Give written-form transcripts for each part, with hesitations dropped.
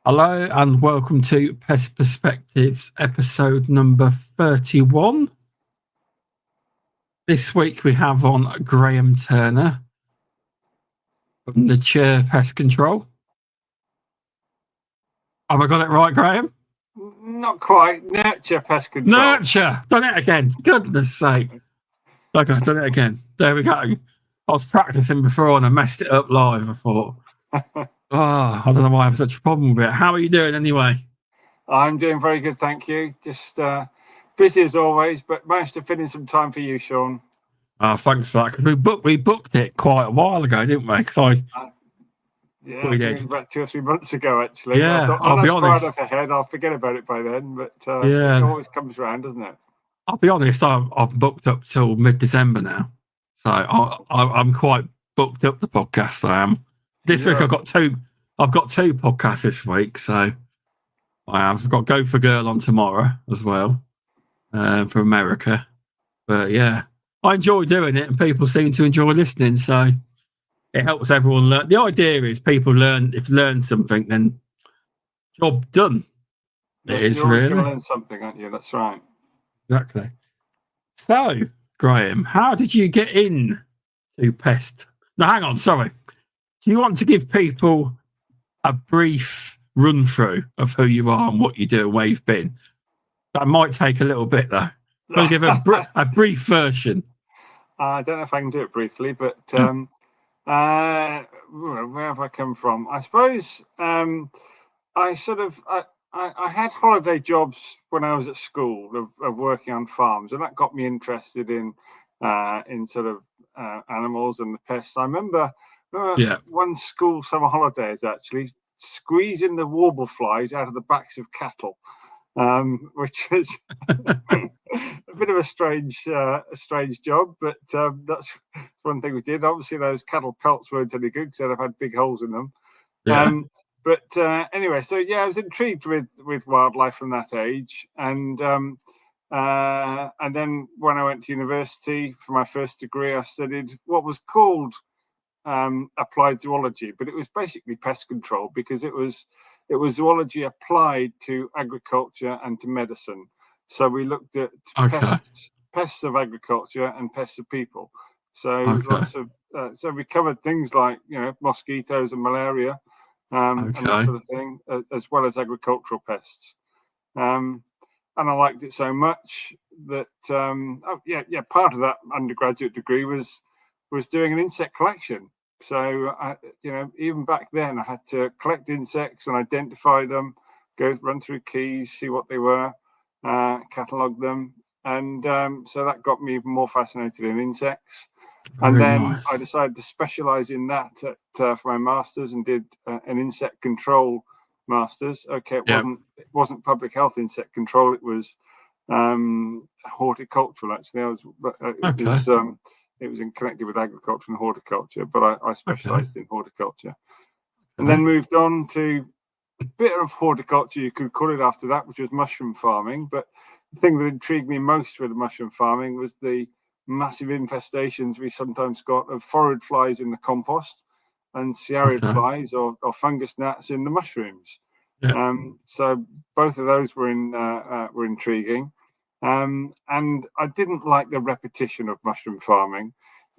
Hello and welcome to Pest Perspectives episode number 31. This week we have on Grahame Turner from the Chair Pest Control. Have I got it right, Grahame? Not quite. Nurture Pest Control. Nurture! Done it again. Goodness sake. Okay, I've done it again. There we go. I was practicing before and I messed it up live, I thought. I don't know why I have such a problem with it. How are you doing anyway? I'm doing very good, thank you. Just busy as always, but managed to fit in some time for you, Shaun. Thanks for that. We booked it quite a while ago, didn't we? Yeah, we it did. was about 2 or 3 months ago, actually. Yeah, I thought, I'll be that's far honest. enough ahead. I'll forget about it by then, but Yeah. it always comes around, doesn't it? I'll be honest. I've booked up till mid-December now, so I'm quite booked up. The podcast I am. This week I've got two podcasts this week, so I have. I've got Go for Girl on tomorrow as well, for America. But yeah, I enjoy doing it, and people seem to enjoy listening. So it helps everyone learn. The idea is people learn. If you learn something, then job done. Yeah, it is you're always really going to learn something, aren't you? That's right. Exactly. So, Grahame, how did you get in to pest? No, hang on. Sorry. Do you want to give people a brief run through of who you are and what you do and where you've been? That might take a little bit, though. I'll give a brief version. I don't know if I can do it briefly, but where have I come from? I suppose I had holiday jobs when I was at school of working on farms, and that got me interested in sort of animals and the pests. I remember one school summer holidays actually squeezing the warble flies out of the backs of cattle, which is a bit of a strange job, but that's one thing we did. Obviously, those cattle pelts weren't any good because they'd have had big holes in them. Yeah. But anyway, so yeah, I was intrigued with wildlife from that age, and then when I went to university for my first degree, I studied what was called applied zoology, but it was basically pest control because it was zoology applied to agriculture and to medicine. So we looked at pests of agriculture and pests of people. So lots of so we covered things like mosquitoes and malaria. And that sort of thing, as well as agricultural pests. And I liked it so much that part of that undergraduate degree was doing an insect collection. So even back then I had to collect insects and identify them, run through keys, see what they were, catalogue them, and so that got me even more fascinated in insects. And then I decided to specialise in that for my masters and did an insect control masters. Okay, it wasn't public health insect control; it was horticultural. Actually, it was connected with agriculture and horticulture, but I specialised in horticulture, and then moved on to a bit of horticulture, you could call it, after that, which was mushroom farming. But the thing that intrigued me most with the mushroom farming was the massive infestations we sometimes got of phorid flies in the compost and cearid flies or fungus gnats in the mushrooms. So both of those were intriguing, and I didn't like the repetition of mushroom farming.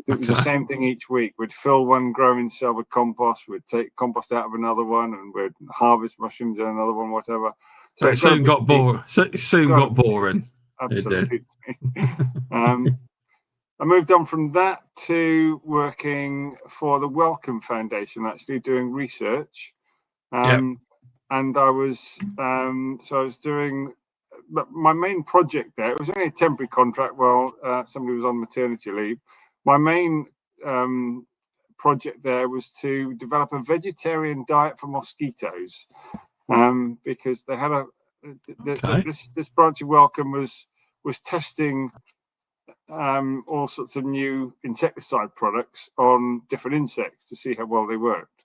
It was the same thing each week. We'd fill one growing cell with compost, we'd take compost out of another one, and we'd harvest mushrooms in another one, whatever. So it soon got boring. Got boring. Absolutely. I moved on from that to working for the Wellcome Foundation, actually doing research. And I was doing my main project there. It was only a temporary contract while somebody was on maternity leave. My main project there was to develop a vegetarian diet for mosquitoes, because they had this branch of Wellcome was testing all sorts of new insecticide products on different insects to see how well they worked.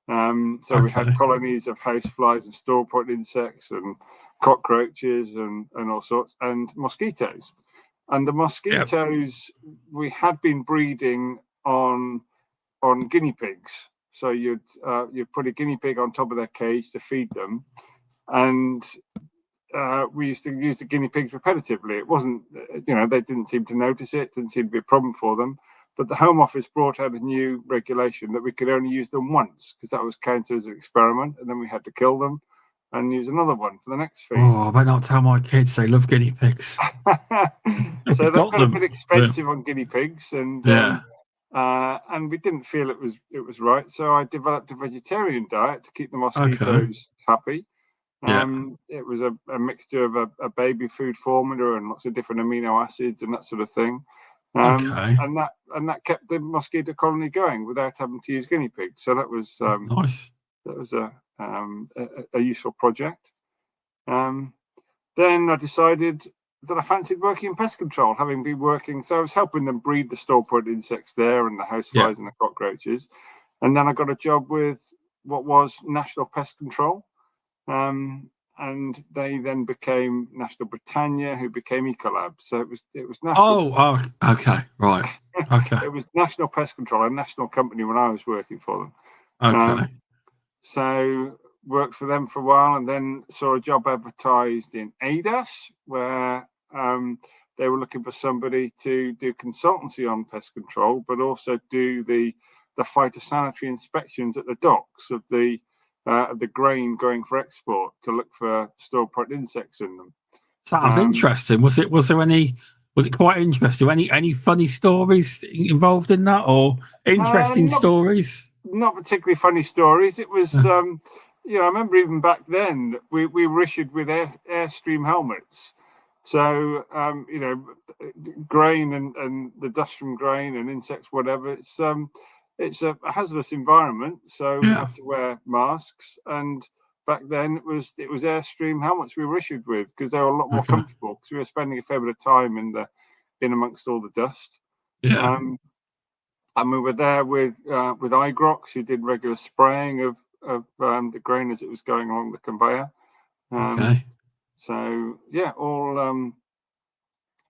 We had colonies of houseflies and store-point insects and cockroaches and all sorts, and mosquitoes. And the mosquitoes we had been breeding on guinea pigs. So you'd put a guinea pig on top of their cage to feed them, and we used to use the guinea pigs repetitively. It wasn't, they didn't seem to notice it, didn't seem to be a problem for them. But the Home Office brought out a new regulation that we could only use them once, because that was counted as an experiment, and then we had to kill them and use another one for the next feed. Oh, I better not tell my kids they love guinea pigs. So that got a bit expensive on guinea pigs, and we didn't feel it was right. So I developed a vegetarian diet to keep the mosquitoes happy. It was a mixture of a baby food formula and lots of different amino acids and that sort of thing. And that kept the mosquito colony going without having to use guinea pigs. So that was nice. That was a useful project. Then I decided that I fancied working in pest control, having been working. So I was helping them breed the store-bred insects there, and the houseflies and the cockroaches. And then I got a job with what was National Pest Control. And they then became National Britannia, who became Ecolab. So it was national. Oh, okay, right, okay. It was National Pest Control, a national company when I was working for them. Okay. So worked for them for a while, and then saw a job advertised in ADAS, where they were looking for somebody to do consultancy on pest control, but also do the phytosanitary inspections at the docks of the grain going for export to look for store-bred insects in them. Sounds interesting. Was it quite interesting? Any funny stories involved in that, or interesting stories? Not particularly funny stories. It was, I remember even back then we were issued with Airstream helmets. So, grain and the dust from grain and insects, whatever, it's a hazardous environment, so we have to wear masks. And back then it was Airstream helmets we were issued with, because they were a lot more comfortable, because we were spending a fair bit of time in amongst all the dust. And we were there with iGrox, who did regular spraying of the grain as it was going along the conveyor. So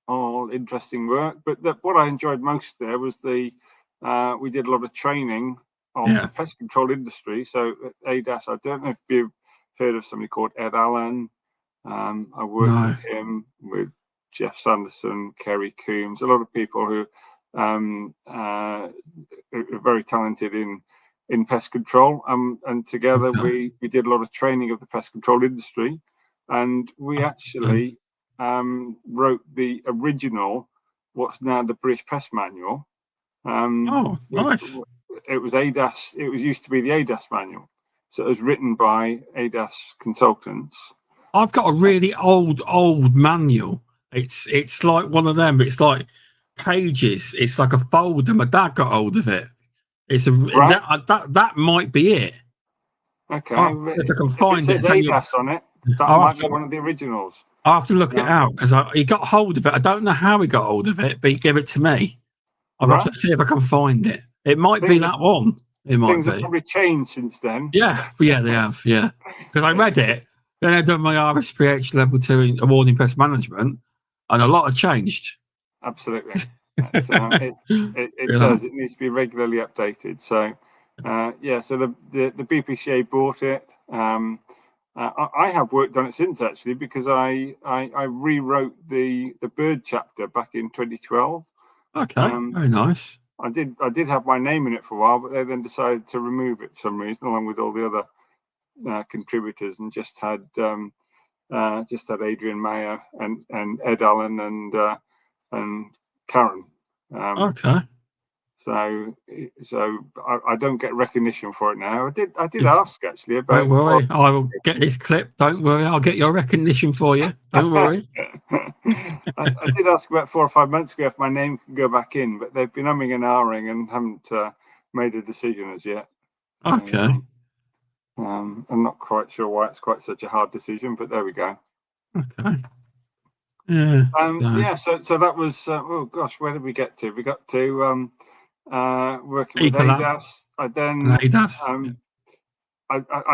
all interesting work. But what I enjoyed most there was we did a lot of training on the pest control industry. So at ADAS, I don't know if you've heard of somebody called Ed Allen. I worked with him, with Jeff Sanderson, Kerry Coombs, a lot of people who are very talented in pest control. And together we did a lot of training of the pest control industry. And we actually wrote the original, what's now the British Pest Manual. Nice. It was ADAS. It used to be the ADAS manual. So it was written by ADAS consultants. I've got a really old manual. It's like one of them. It's like pages. It's like a folder. My dad got hold of it. That might be it. Okay. If I can find it. ADAS on it. That might be one of the originals. I'll have to look it out, because he got hold of it. I don't know how he got hold of it, but he gave it to me. I'll have to see if I can find it. It might be that one. It might things have probably changed since then. Yeah, they have. Yeah, because I read it. Then I done my RSPH level 2 in award in pest management, and a lot have changed. Absolutely, it does. It needs to be regularly updated. So, so the BPCA bought it. I have worked on it since, actually, because I rewrote the bird chapter back in 2012. Okay, very nice. I did have my name in it for a while, but they then decided to remove it for some reason, along with all the other contributors, and just had Adrian Mayer and Ed Allen and Karen. So I don't get recognition for it now. I did ask, actually, about. Don't worry, I will get this clip. Don't worry, I'll get your recognition for you. Don't worry. I did ask about 4 or 5 months ago if my name can go back in, but they've been umming and ahhing and haven't made a decision as yet. Okay. I'm not quite sure why it's quite such a hard decision, but there we go. Okay. Yeah. So that was where did we get to? We got to working with ADAS. I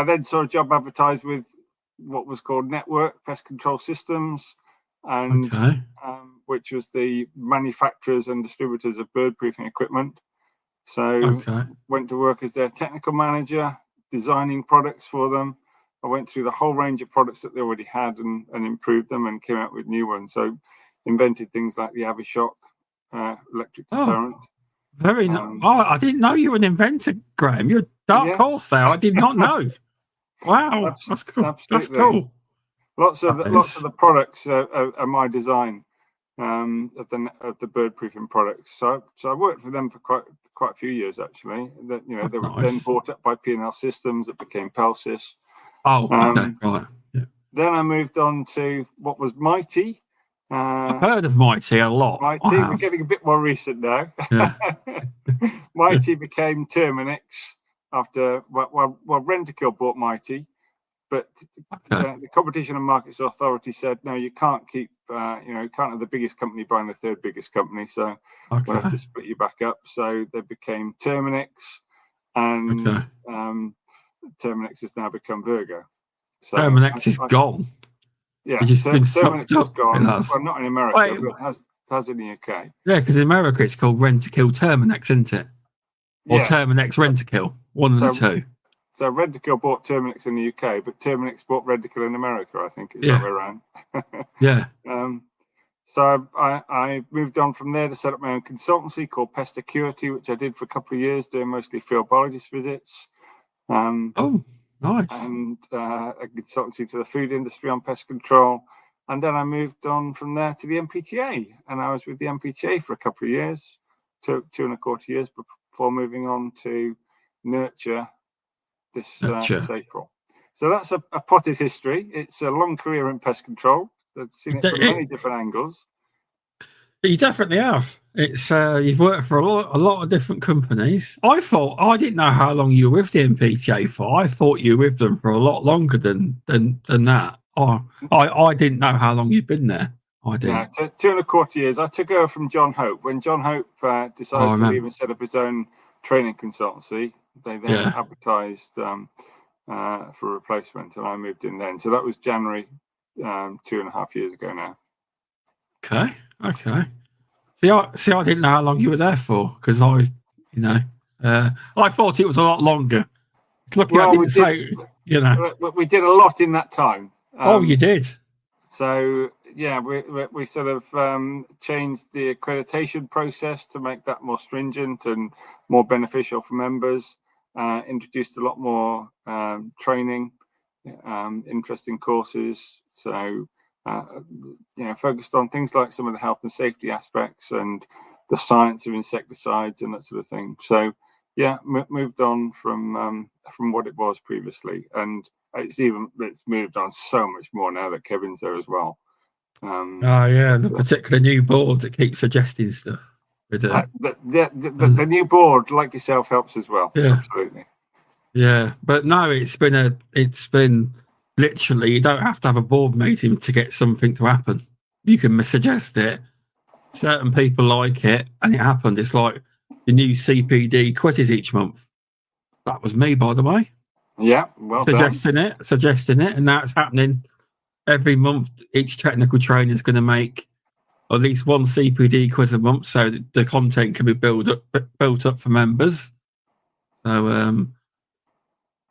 then saw a job advertised with what was called Network Pest Control Systems, and which was the manufacturers and distributors of bird proofing equipment. So went to work as their technical manager, designing products for them. I went through the whole range of products that they already had and improved them and came out with new ones. So invented things like the Avishock electric deterrent. Very I didn't know you were an inventor, Graham. You're a dark horse there. I did not know. Wow, that's cool. Absolutely. That's cool. Lots of the products are my design of the bird proofing products. So I worked for them for quite a few years actually. That they were then bought up by P&L Systems. It became Pelsys. Oh, okay, right. Yeah. Then I moved on to what was Mighty. I've heard of Mighty a lot. Mighty, we're getting a bit more recent now. Yeah. Mighty became Terminix after Rentokil bought Mighty, but the Competition and Markets Authority said no, you can't keep you can't have the biggest company buying the third biggest company, so we'll have to split you back up. So they became Terminix, and Terminix has now become Virgo. So Terminix is gone. Yeah, it's just been Terminix is gone. Well, not in America, but it has in the UK. Yeah, because in America it's called Rentokil Terminix, isn't it? Or Terminix Rentokil, one of the two. So Rentokil bought Terminix in the UK, but Terminix bought Rentokil in America, I think. It's the other way around. Yeah. So I moved on from there to set up my own consultancy called Pest Security, which I did for a couple of years, doing mostly field biologist visits. Nice. And a consultancy to the food industry on pest control. And then I moved on from there to the NPTA. And I was with the NPTA for a couple of years, 2.25 years, before moving on to Nurture this April. So that's a potted history. It's a long career in pest control. I've seen it from many different angles. You definitely have. It's you've worked for a lot of different companies. I didn't know how long you were with the NPTA for. I thought you were with them for a lot longer than that. I didn't know how long you'd been there. I didn't. Yeah, 2.25 years. I took over from John Hope when John Hope decided to leave and set up his own training consultancy. They then advertised for a replacement, and I moved in then. So that was January 2.5 years ago now. Okay. See, I didn't know how long you were there for because I thought it was a lot longer. Lucky I didn't say. We did a lot in that time. You did. So yeah, we sort of changed the accreditation process to make that more stringent and more beneficial for members. Introduced a lot more training, interesting courses. So. Focused on things like some of the health and safety aspects and the science of insecticides and that sort of thing. So, moved on from what it was previously, and it's moved on so much more now that Kevin's there as well. The particular new board that keeps suggesting stuff. The new board, like yourself, helps as well. Yeah, absolutely. Yeah, but no, it's been. Literally, you don't have to have a board meeting to get something to happen. You can suggest it. Certain people like it, and it happened. It's like the new CPD quizzes each month. That was me, by the way. Yeah, well suggesting it, and now it's happening every month. Each technical trainer is going to make at least one CPD quiz a month, so that the content can be built up for members. So,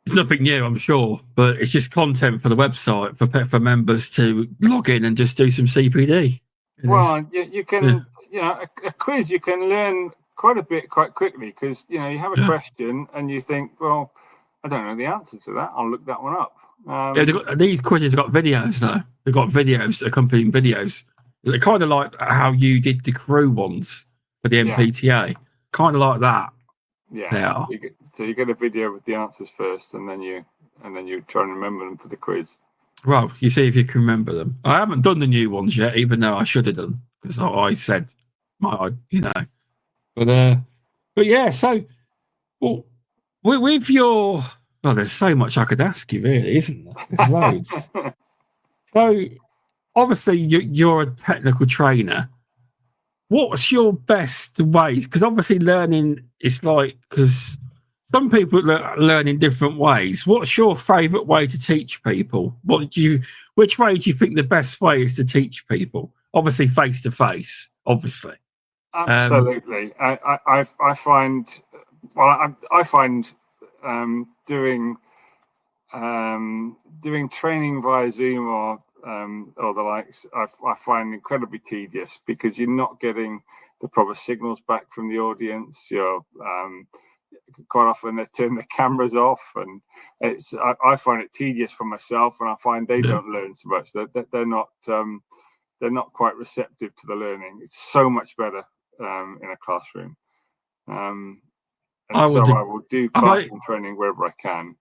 it's nothing new, I'm sure, but it's just content for the website for members to log in and just do some CPD. Well, you can, a quiz, you can learn quite a bit quite quickly because, you have a question and you think, well, I don't know the answer to that. I'll look that one up. These quizzes have got videos, though. They've got videos, accompanying videos. They're kind of like how you did the crew ones for the NPTA. Kind of like that. Yeah. So you get a video with the answers first, and then you try and remember them for the quiz. Well, you see if you can remember them. I haven't done the new ones yet, even though I should have done because I said, But yeah. So, with your there's so much I could ask you, really, isn't there? There's loads. So, obviously, you're a technical trainer. What's your best ways? Because obviously learning is because some people learn in different ways. What's your favourite way to teach people? Which way do you think the best way is to teach people? Obviously face to face, obviously. Absolutely. I find Well, I find doing training via Zoom or the likes, I find incredibly tedious because you're not getting the proper signals back from the audience. Quite often they turn the cameras off, and I find it tedious for myself, and I find they don't learn so much. They're not quite receptive to the learning. It's so much better in a classroom. I will do classroom training wherever I can.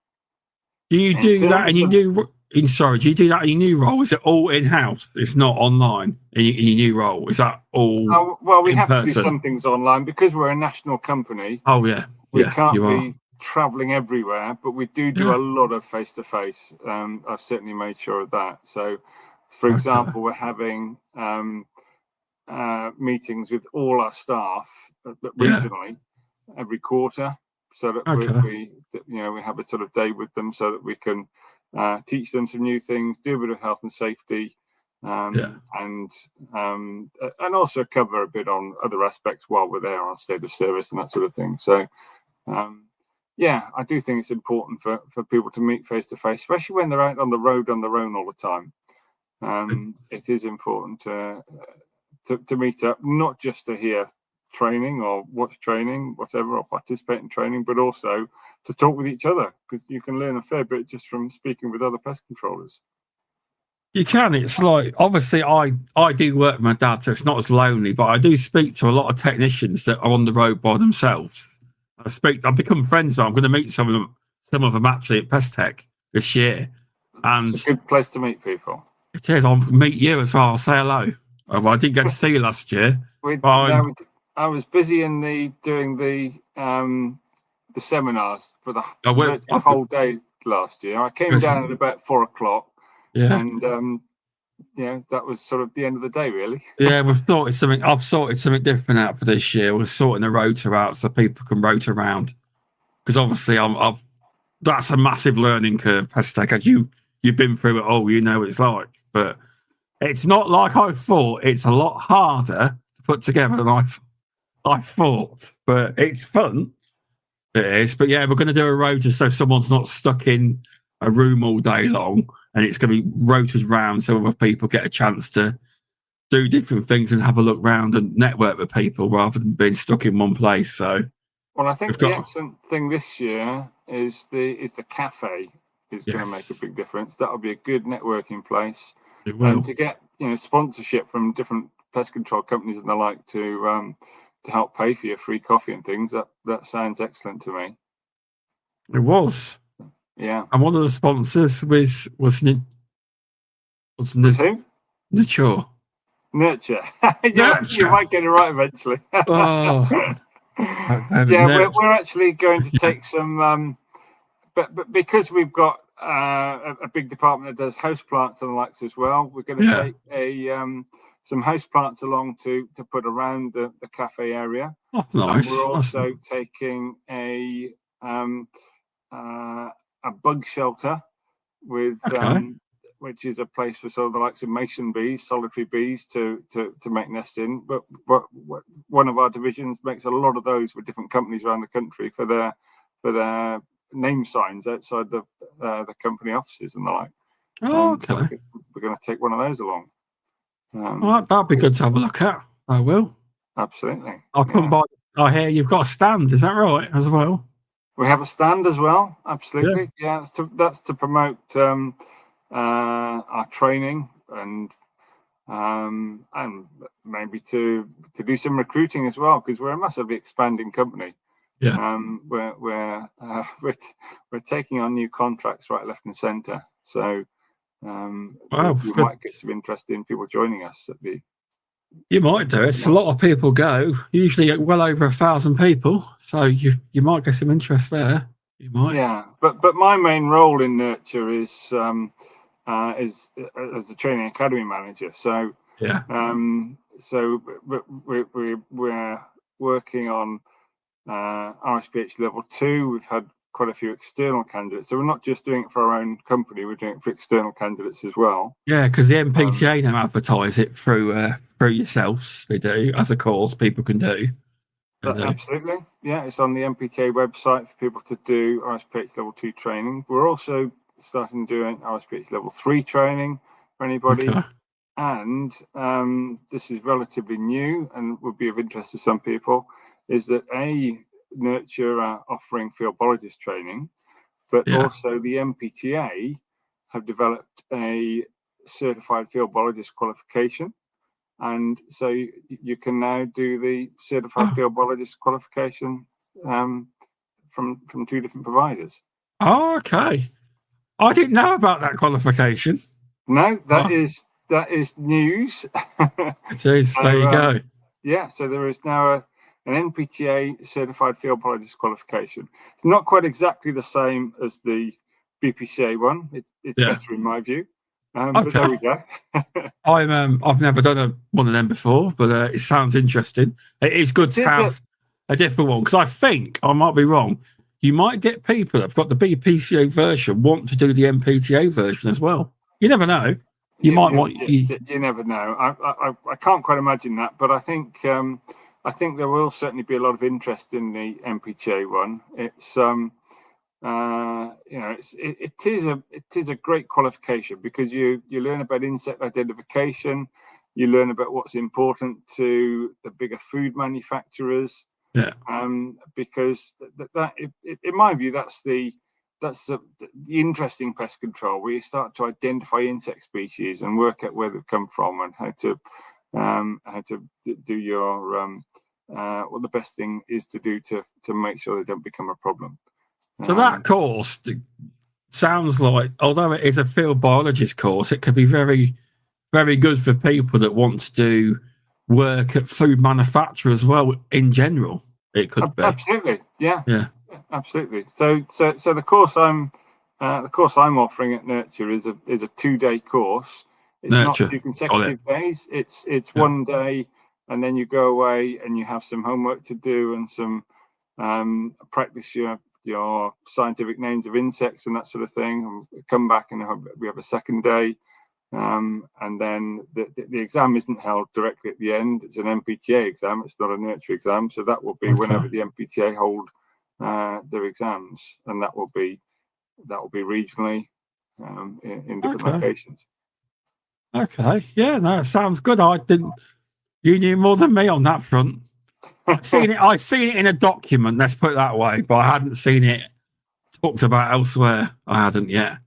Do you do that in your new? Do you do that in your new role? Is it all in house? It's not online in your new role. Is that all? Well, we have to do some things online because we're a national company. Oh yeah, we can't be travelling everywhere, but we do a lot of face to face. I've certainly made sure of that. So, for example, we're having meetings with all our staff regionally every quarter, so that we have a sort of day with them, so that we can teach them some new things, do a bit of health and safety, and also cover a bit on other aspects while we're there on state of service and that sort of thing. So I do think it's important for people to meet face to face, especially when they're out on the road on their own all the time. It is important to meet up, not just to hear training or watch training, whatever, or participate in training, but also to talk with each other, because you can learn a fair bit just from speaking with other pest controllers. You can. It's like, obviously I do work with my dad, so it's not as lonely, but I do speak to a lot of technicians that are on the road by themselves. I've become friends with them. I'm going to meet some of them actually at Pest Tech this year. And it's a good place to meet people. It is. I'll meet you as well. I'll say hello. I didn't get to see you last year. I was busy doing the seminars for the whole day last year. I came down at about 4:00. Yeah. And that was sort of the end of the day, really. Yeah, we've sorted something. I've sorted something different out for this year. We're sorting the rotor out so people can rotor around. Because obviously, that's a massive learning curve, Pest Tech. As you've been through it all, you know what it's like. But it's not like I thought. It's a lot harder to put together than I thought. But it's fun. It is. But yeah, we're going to do a rotor so someone's not stuck in a room all day long, and it's going to be rotated round so other people get a chance to do different things and have a look round and network with people rather than being stuck in one place. So, well, I think the excellent thing this year is the cafe is going to make a big difference. That'll be a good networking place. It will. And to get sponsorship from different pest control companies and the like to help pay for your free coffee and things, that sounds excellent to me. It was. Yeah. And one of the sponsors was who? Nurture. Nurture. You might get it right eventually. We're actually going to take some, but because we've got a big department that does houseplants and the likes as well, we're going to take some houseplants along to put around the cafe area. Oh, nice. And we're also taking a bug shelter with which is a place for sort of the likes of mason bees, solitary bees to make nests in. But one of our divisions makes a lot of those with different companies around the country for their name signs outside the company offices and the like. Oh, okay. So we're going to take one of those along. That'd be good to have a look at. I will. Absolutely. I'll come by. I hear you've got a stand. Is that right as well? We have a stand as well. Absolutely. Yeah, that's to promote our training and maybe to do some recruiting as well, because we're a massively expanding company. Yeah. We're taking on new contracts right, left, and centre. So we might get some interesting people joining us at the. You might do. It's a lot of people go. Usually, well over 1,000 people. So you might get some interest there. You might. Yeah, but my main role in Nurture is as the training academy manager. So yeah. So we're working on RSPH level 2. We've had quite a few external candidates. So we're not just doing it for our own company, we're doing it for external candidates as well. Yeah, because the NPTA now advertise it through yourselves. They do, as a course people can do. They do. Absolutely. Yeah, it's on the NPTA website for people to do RSPH level 2 training. We're also starting doing RSPH level 3 training for anybody. Okay. And this is relatively new and would be of interest to some people, is that Nurture are offering field biologist training, but also the NPTA have developed a certified field biologist qualification. And so you can now do the certified field biologist qualification from 2 different providers. Oh, okay. I didn't know about that qualification. No, that is news. It is. So, there you go. Yeah, so there is now an NPTA certified field biologist qualification. It's not quite exactly the same as the BPCA one. It's better in my view. But there we go. I've never done one of them before, but it sounds interesting. It is good to have a different one, because I think, I might be wrong, you might get people that have got the BPCA version want to do the NPTA version as well. You never know. You never know. I can't quite imagine that, but I think there will certainly be a lot of interest in the NPTA one. It's it is a great qualification, because you learn about insect identification, you learn about what's important to the bigger food manufacturers. Yeah. Because that in my view, that's the interesting pest control, where you start to identify insect species and work out where they've come from and how to do your what the best thing is to do to make sure they don't become a problem. So that course sounds like, although it is a field biologist course, it could be very, very good for people that want to do work at food manufacture as well. In general, it could be. Absolutely, yeah, absolutely. So the course I'm offering at Nurture is a 2-day course. It's Nurture. Not 2 consecutive days. It's 1 day, and then you go away and you have some homework to do and some practice your scientific names of insects and that sort of thing. And come back and we have a 2nd day. And then the exam isn't held directly at the end. It's an NPTA exam. It's not a Nurture exam. So that will be whenever the NPTA hold their exams, and that will be regionally in different locations. Okay. Yeah, no, it sounds good. You knew more than me on that front. I've seen it in a document, let's put it that way, but I hadn't seen it talked about elsewhere. I hadn't yet.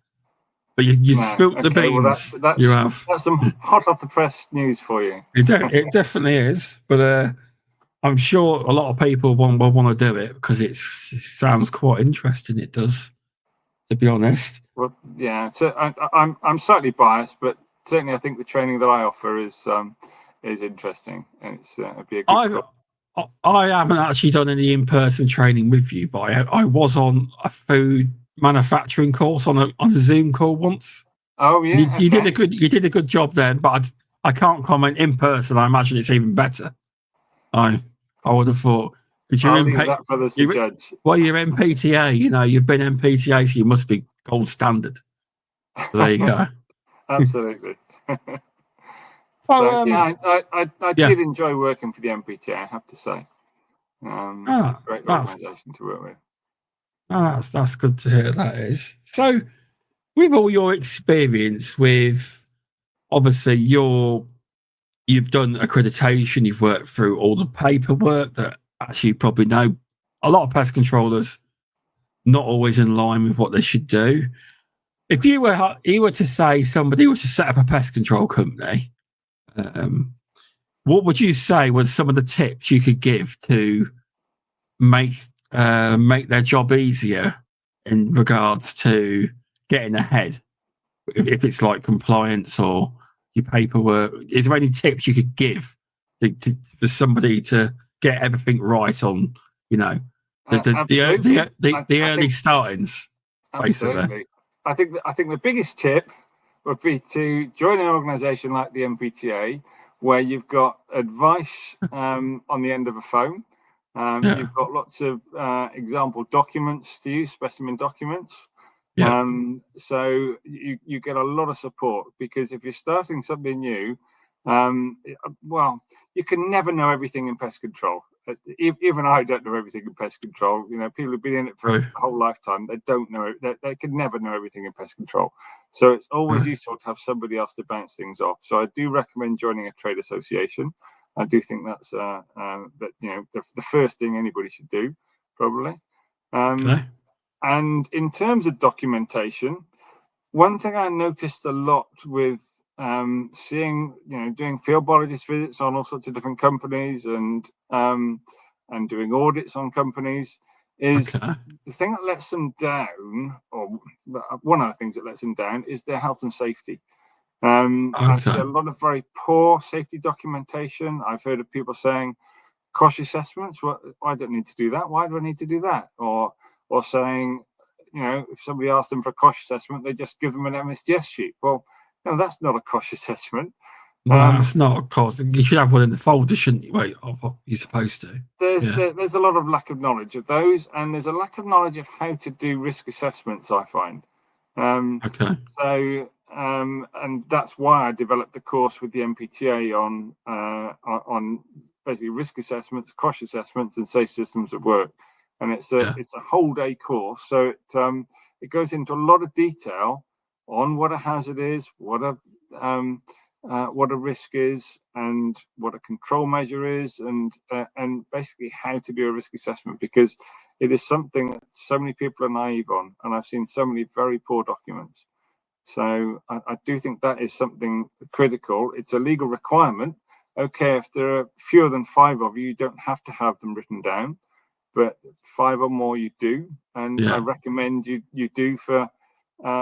But you spilt the beans. Well, that's some hot off the press news for you. It definitely is. But I'm sure a lot of people will want to do it, because it sounds quite interesting. It does, to be honest. Well, yeah. So I'm slightly biased, but certainly I think the training that I offer is interesting, and it'd be a good. I haven't actually done any in-person training with you, but I was on a food manufacturing course on a Zoom call once. Oh yeah, you did a good job then, but I can't comment in person. I imagine it's even better. I would have thought, because I'll leave that for others to judge. Well, you're NPTA, you've been NPTA, so you must be gold standard. So there you go. Absolutely. So yeah, I did enjoy working for the NPTA, I have to say. It's a great organisation to work with. That's good to hear, that is. So, with all your experience with, obviously, you've done accreditation, you've worked through all the paperwork that actually you probably know a lot of pest controllers not always in line with what they should do. If you were to say somebody was to set up a pest control company, what would you say was some of the tips you could give to make their job easier in regards to getting ahead? If it's like compliance or your paperwork, is there any tips you could give for somebody to get everything right on, the early startings? Absolutely. Basically. I think the biggest tip would be to join an organisation like the NPTA, where you've got advice on the end of a phone. You've got lots of example documents to use, specimen documents. So you get a lot of support, because if you're starting something new, well, you can never know everything in pest control. even I don't know everything in pest control. You know, people who've been in it for Right. a whole lifetime, they don't know it. They could never know everything in pest control. So it's always useful to have somebody else to bounce things off. So I do recommend joining a trade association. I do think that's the first thing anybody should do, probably. Okay. And in terms of documentation, one thing I noticed a lot with doing field biologist visits on all sorts of different companies and doing audits on companies is the thing that lets them down, or one of the things that lets them down, is their health and safety. I see a lot of very poor safety documentation. I've heard of people saying, "Cost assessments, well, I don't need to do that. Why do I need to do that?" Or saying, if somebody asks them for a cost assessment, they just give them an MSDS sheet. Well, no, that's not a cost assessment. No, that's not a cost. You should have one in the folder, shouldn't you? Wait, you're supposed to. There's a lot of lack of knowledge of those, and there's a lack of knowledge of how to do risk assessments, I find. So, and that's why I developed the course with the NPTA on basically risk assessments, cost assessments, and safe systems of work. And it's a whole day course, so it goes into a lot of detail on what a hazard is, what a risk is, and what a control measure is, and basically how to do a risk assessment, because it is something that so many people are naive on, and I've seen so many very poor documents. So I do think that is something critical. It's a legal requirement. Okay, if there are fewer than 5 of you, you don't have to have them written down, but 5 or more you do, and I recommend you do for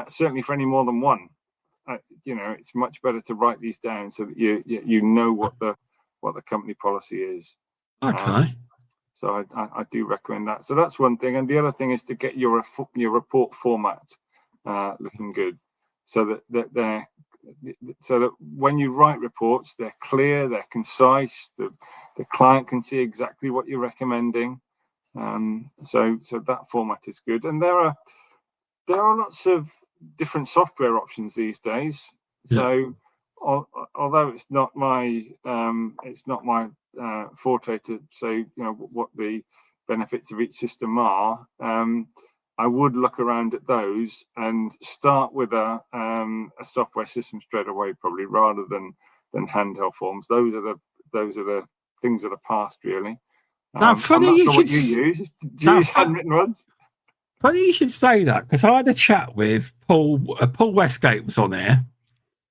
certainly for any more than one. It's much better to write these down so that you know what the company policy is. So I do recommend that. So that's one thing, and the other thing is to get your report format looking good, so that when you write reports, they're clear, they're concise, the client can see exactly what you're recommending. So that format is good, and there are lots of different software options these days. So although it's not my forte to say what the benefits of each system are, I would look around at those and start with a software system straight away, probably, rather than handheld forms. Those are the things that are past, really. Now, funny you should use. Do you use handwritten ones? Funny you should say that, because I had a chat with Paul. Paul Westgate was on here,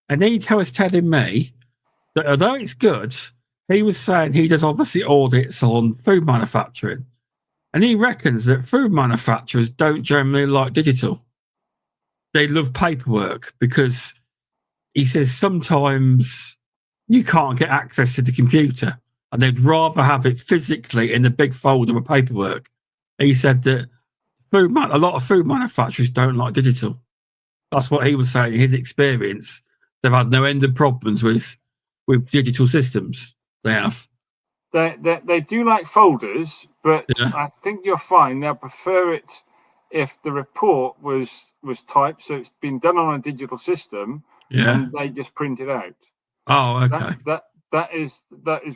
and he was telling me that although it's good, he was saying he does obviously audits on food manufacturing, and he reckons that food manufacturers don't generally like digital. They love paperwork, because he says sometimes you can't get access to the computer, and they'd rather have it physically in a big folder of paperwork. He said that a lot of food manufacturers don't like digital. That's what he was saying in his experience. They've had no end of problems with digital systems. They have. They do like folders, but I think you'll find they'll prefer it if the report was typed, so it's been done on a digital system, and they just print it out. Oh, okay. That is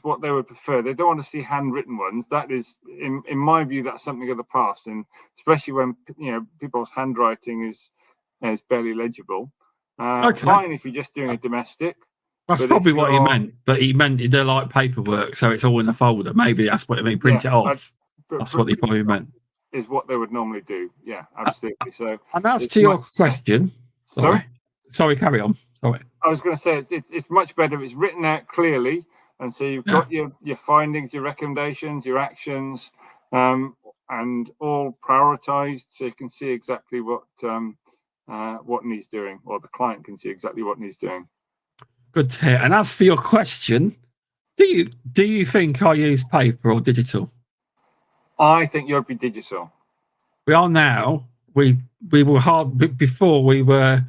what they would prefer. They don't want to see handwritten ones. That is, in my view, that's something of the past, and especially when people's handwriting is barely legible. Fine if you're just doing a domestic. That's probably what he meant. But he meant they like paperwork, so it's all in a folder. Maybe that's what I mean. Print it off. That's what he probably meant. Is what they would normally do. Yeah, absolutely. So, and that's to your question. Sorry, carry on. Sorry. I was going to say it's much better if it's written out clearly, and so you've got your findings, your recommendations, your actions, and all prioritized, so you can see exactly what needs doing, or the client can see exactly what needs doing. Good to hear. And as for your question, do you think I use paper or digital? I think you'll be digital. We are now. We were hard before. We were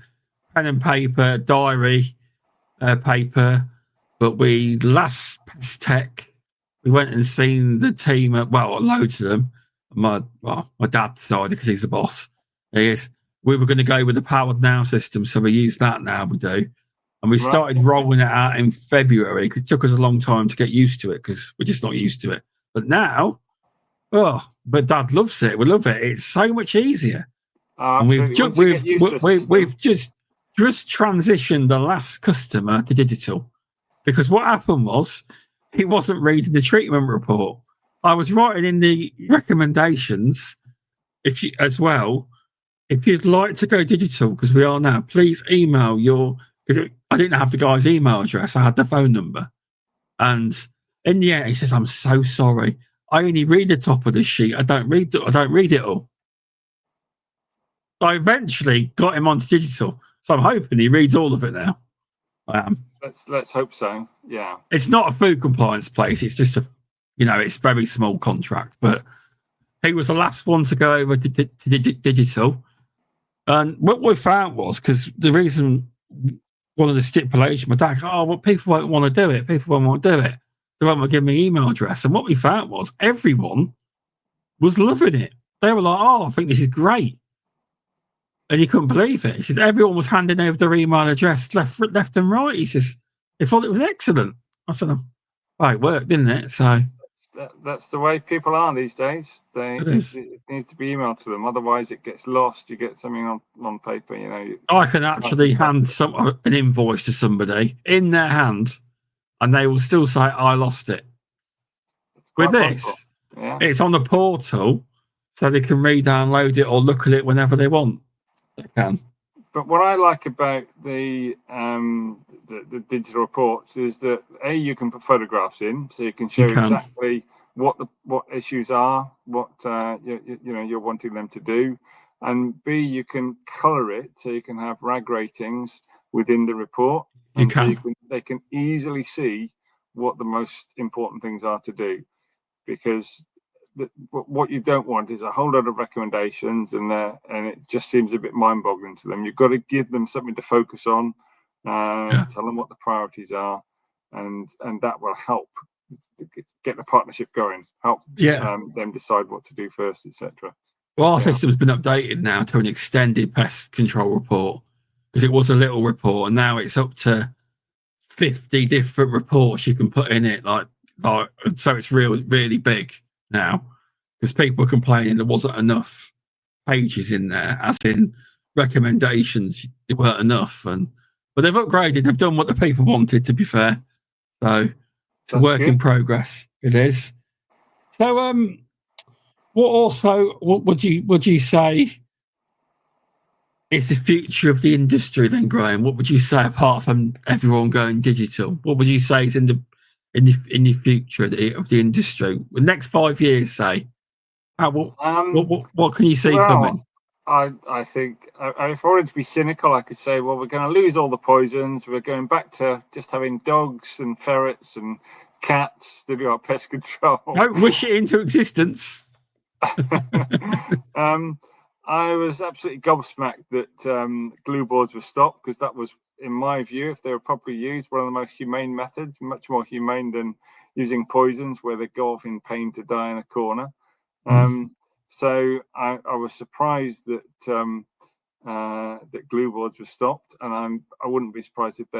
pen and paper, diary, paper. But last Pest Tech, we went and seen the team. Loads of them. My dad decided, because he's the boss. We were going to go with the Powered Now system, so we use that now. We do. And we started rolling it out in February, because it took us a long time to get used to it, because we're just not used to it. But now, but Dad loves it. We love it. It's so much easier. And we've just transitioned the last customer to digital, because what happened was he wasn't reading the treatment report. I was writing in the recommendations, if you'd like to go digital, because we are now, please email because I didn't have the guy's email address. I had the phone number. And in the end, he says, I'm so sorry. I only read the top of the sheet. I don't read it all. I eventually got him onto digital. So I'm hoping he reads all of it now. I am. Let's hope so. Yeah. It's not a food compliance place. It's just it's very small contract. But he was the last one to go over to digital. And what we found was, because the reason, one of the stipulations, my dad, people won't want to do it. People won't want to do it. They won't want to give me email address. And what we found was everyone was loving it. They were like, I think this is great. And you couldn't believe it. He said everyone was handing over their email address left and right. He says they thought it was excellent. I said, it worked, didn't it? So that's the way people are these days. It needs to be emailed to them. Otherwise, it gets lost. You get something on paper. I can actually hand an invoice to somebody in their hand, and they will still say, I lost it. With this, it's on the portal, so they can re-download it or look at it whenever they want. They can. But what I like about the digital reports is that you can put photographs in, so you can show exactly what issues are, what you're wanting them to do, and B, you can color it so you can have RAG ratings within the report. They can easily see what the most important things are to do, because what you don't want is a whole lot of recommendations and it just seems a bit mind-boggling to them. You've got to give them something to focus on, tell them what the priorities are, and that will help get the partnership going, help them decide what to do first, etc. Well, our system's been updated now to an extended pest control report, because it was a little report, and now it's up to 50 different reports you can put in it. So it's really big now, because people are complaining there wasn't enough pages in there, as in recommendations. There weren't enough, but they've upgraded. They've done what the people wanted, to be fair. So it's a work in progress. It is. So, what would you say is the future of the industry then, Graham? What would you say, apart from everyone going digital? What would you say is in the future of the industry? The next 5 years, say. What can you see coming? I think, if I wanted to be cynical, I could say, well, we're going to lose all the poisons. We're going back to just having dogs and ferrets and cats to do our pest control. Don't wish it into existence. I was absolutely gobsmacked that glue boards were stopped, because that was, in my view, if they were properly used, one of the most humane methods, much more humane than using poisons where they go off in pain to die in a corner. So I was surprised that that glue boards were stopped, and I wouldn't be surprised if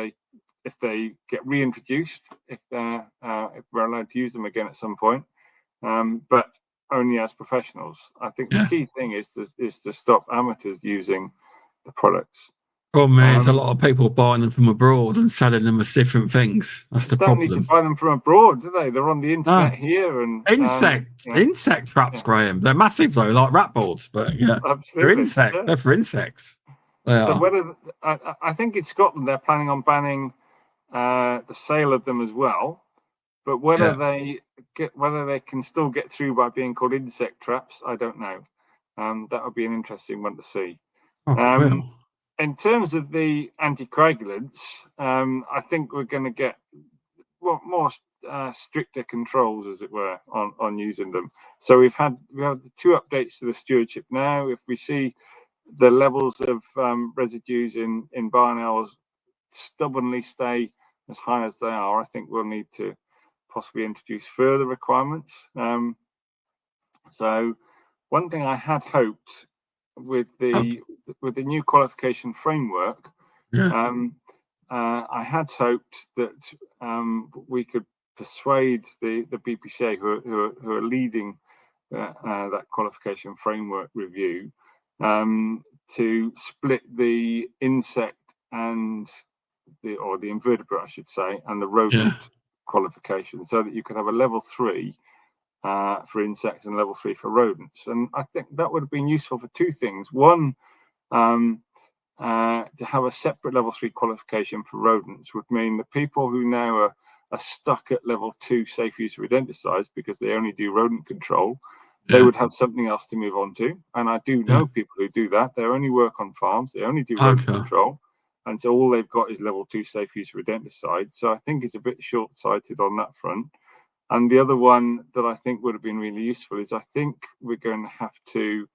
they get reintroduced, if we're allowed to use them again at some point, but only as professionals. I think the key thing is to stop amateurs using the products. Problem is, a lot of people buying them from abroad and selling them as different things. That's the problem. They don't need to buy them from abroad, do they? They're on the internet here. And insect traps, Graham. They're massive though, like rat boards, but absolutely. They're for insects. I think in Scotland they're planning on banning the sale of them as well, but whether they can still get through by being called insect traps, I don't know. That would be an interesting one to see. In terms of the anticoagulants, I think we're going to get more stricter controls, as it were, on using them. So we have the 2 updates to the stewardship now. If we see the levels of residues in barn owls stubbornly stay as high as they are, I think we'll need to possibly introduce further requirements. So one thing I had hoped with the new qualification framework, I had hoped that we could persuade the BPCA, who are leading that qualification framework review, to split the insect and the invertebrate, I should say, and the rodent qualification, so that you could have a level 3 for insects and level 3 for rodents. And I think that would have been useful for two things. One, to have a separate level 3 qualification for rodents would mean the people who now are stuck at level 2 safe use of rodenticides because they only do rodent control, they would have something else to move on to. And I do know people who do that. They only work on farms, they only do rodent control, and so all they've got is level 2 safe use of rodenticides. So I think it's a bit short-sighted on that front. And the other one that I think would have been really useful is I think we're going to have to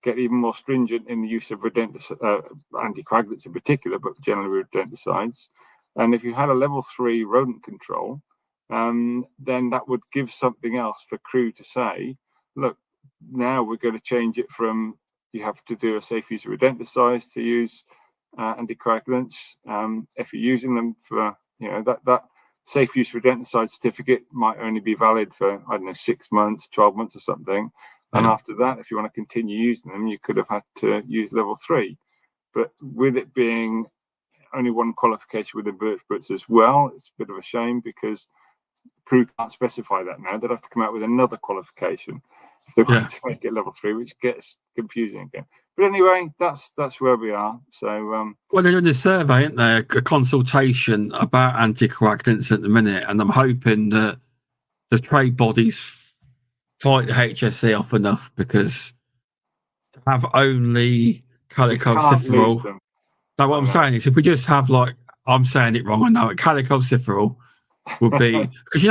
get even more stringent in the use of anticoagulants in particular, but generally rodenticides. And if you had a level 3 rodent control, then that would give something else for crew to say, look, now we're going to change it from you have to do a safe use of rodenticides to use anticoagulants. If you're using them for, that safe use rodenticide certificate might only be valid for, 6 months, 12 months or something. And after that, if you want to continue using them, you could have had to use level 3. But with it being only one qualification with invertebrates as well, it's a bit of a shame because crew can't specify that now. They'd have to come out with another qualification if they want to make it level 3, which gets confusing again. But anyway, that's where we are. So, well, they're doing a survey, aren't they? A consultation about anticoagulants at the minute, and I'm hoping that the trade bodies fight the HSE off enough, because to have only calicalciferol. No, what I'm saying is, if we just have I'm saying it wrong, I know it. Calicalciferol would be because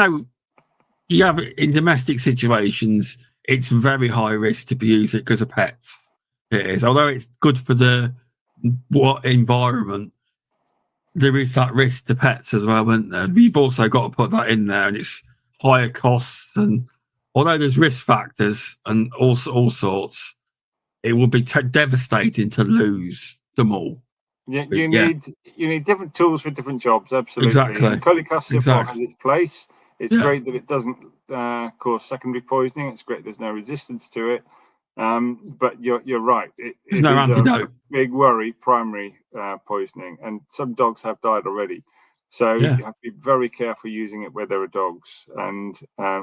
you have in domestic situations, it's very high risk to be using it because of pets. It is, although it's good for the environment, there is that risk to pets as well, isn't there? You've also got to put that in there, and it's higher costs. And although there's risk factors and all sorts, it would be devastating to lose them all. Yeah, you need different tools for different jobs. Absolutely, exactly. And calicalciferol has its place. It's great that it doesn't cause secondary poisoning. It's great there's no resistance to it. But you're right. There's no antidote. A big worry, primary poisoning, and some dogs have died already. So you have to be very careful using it where there are dogs. And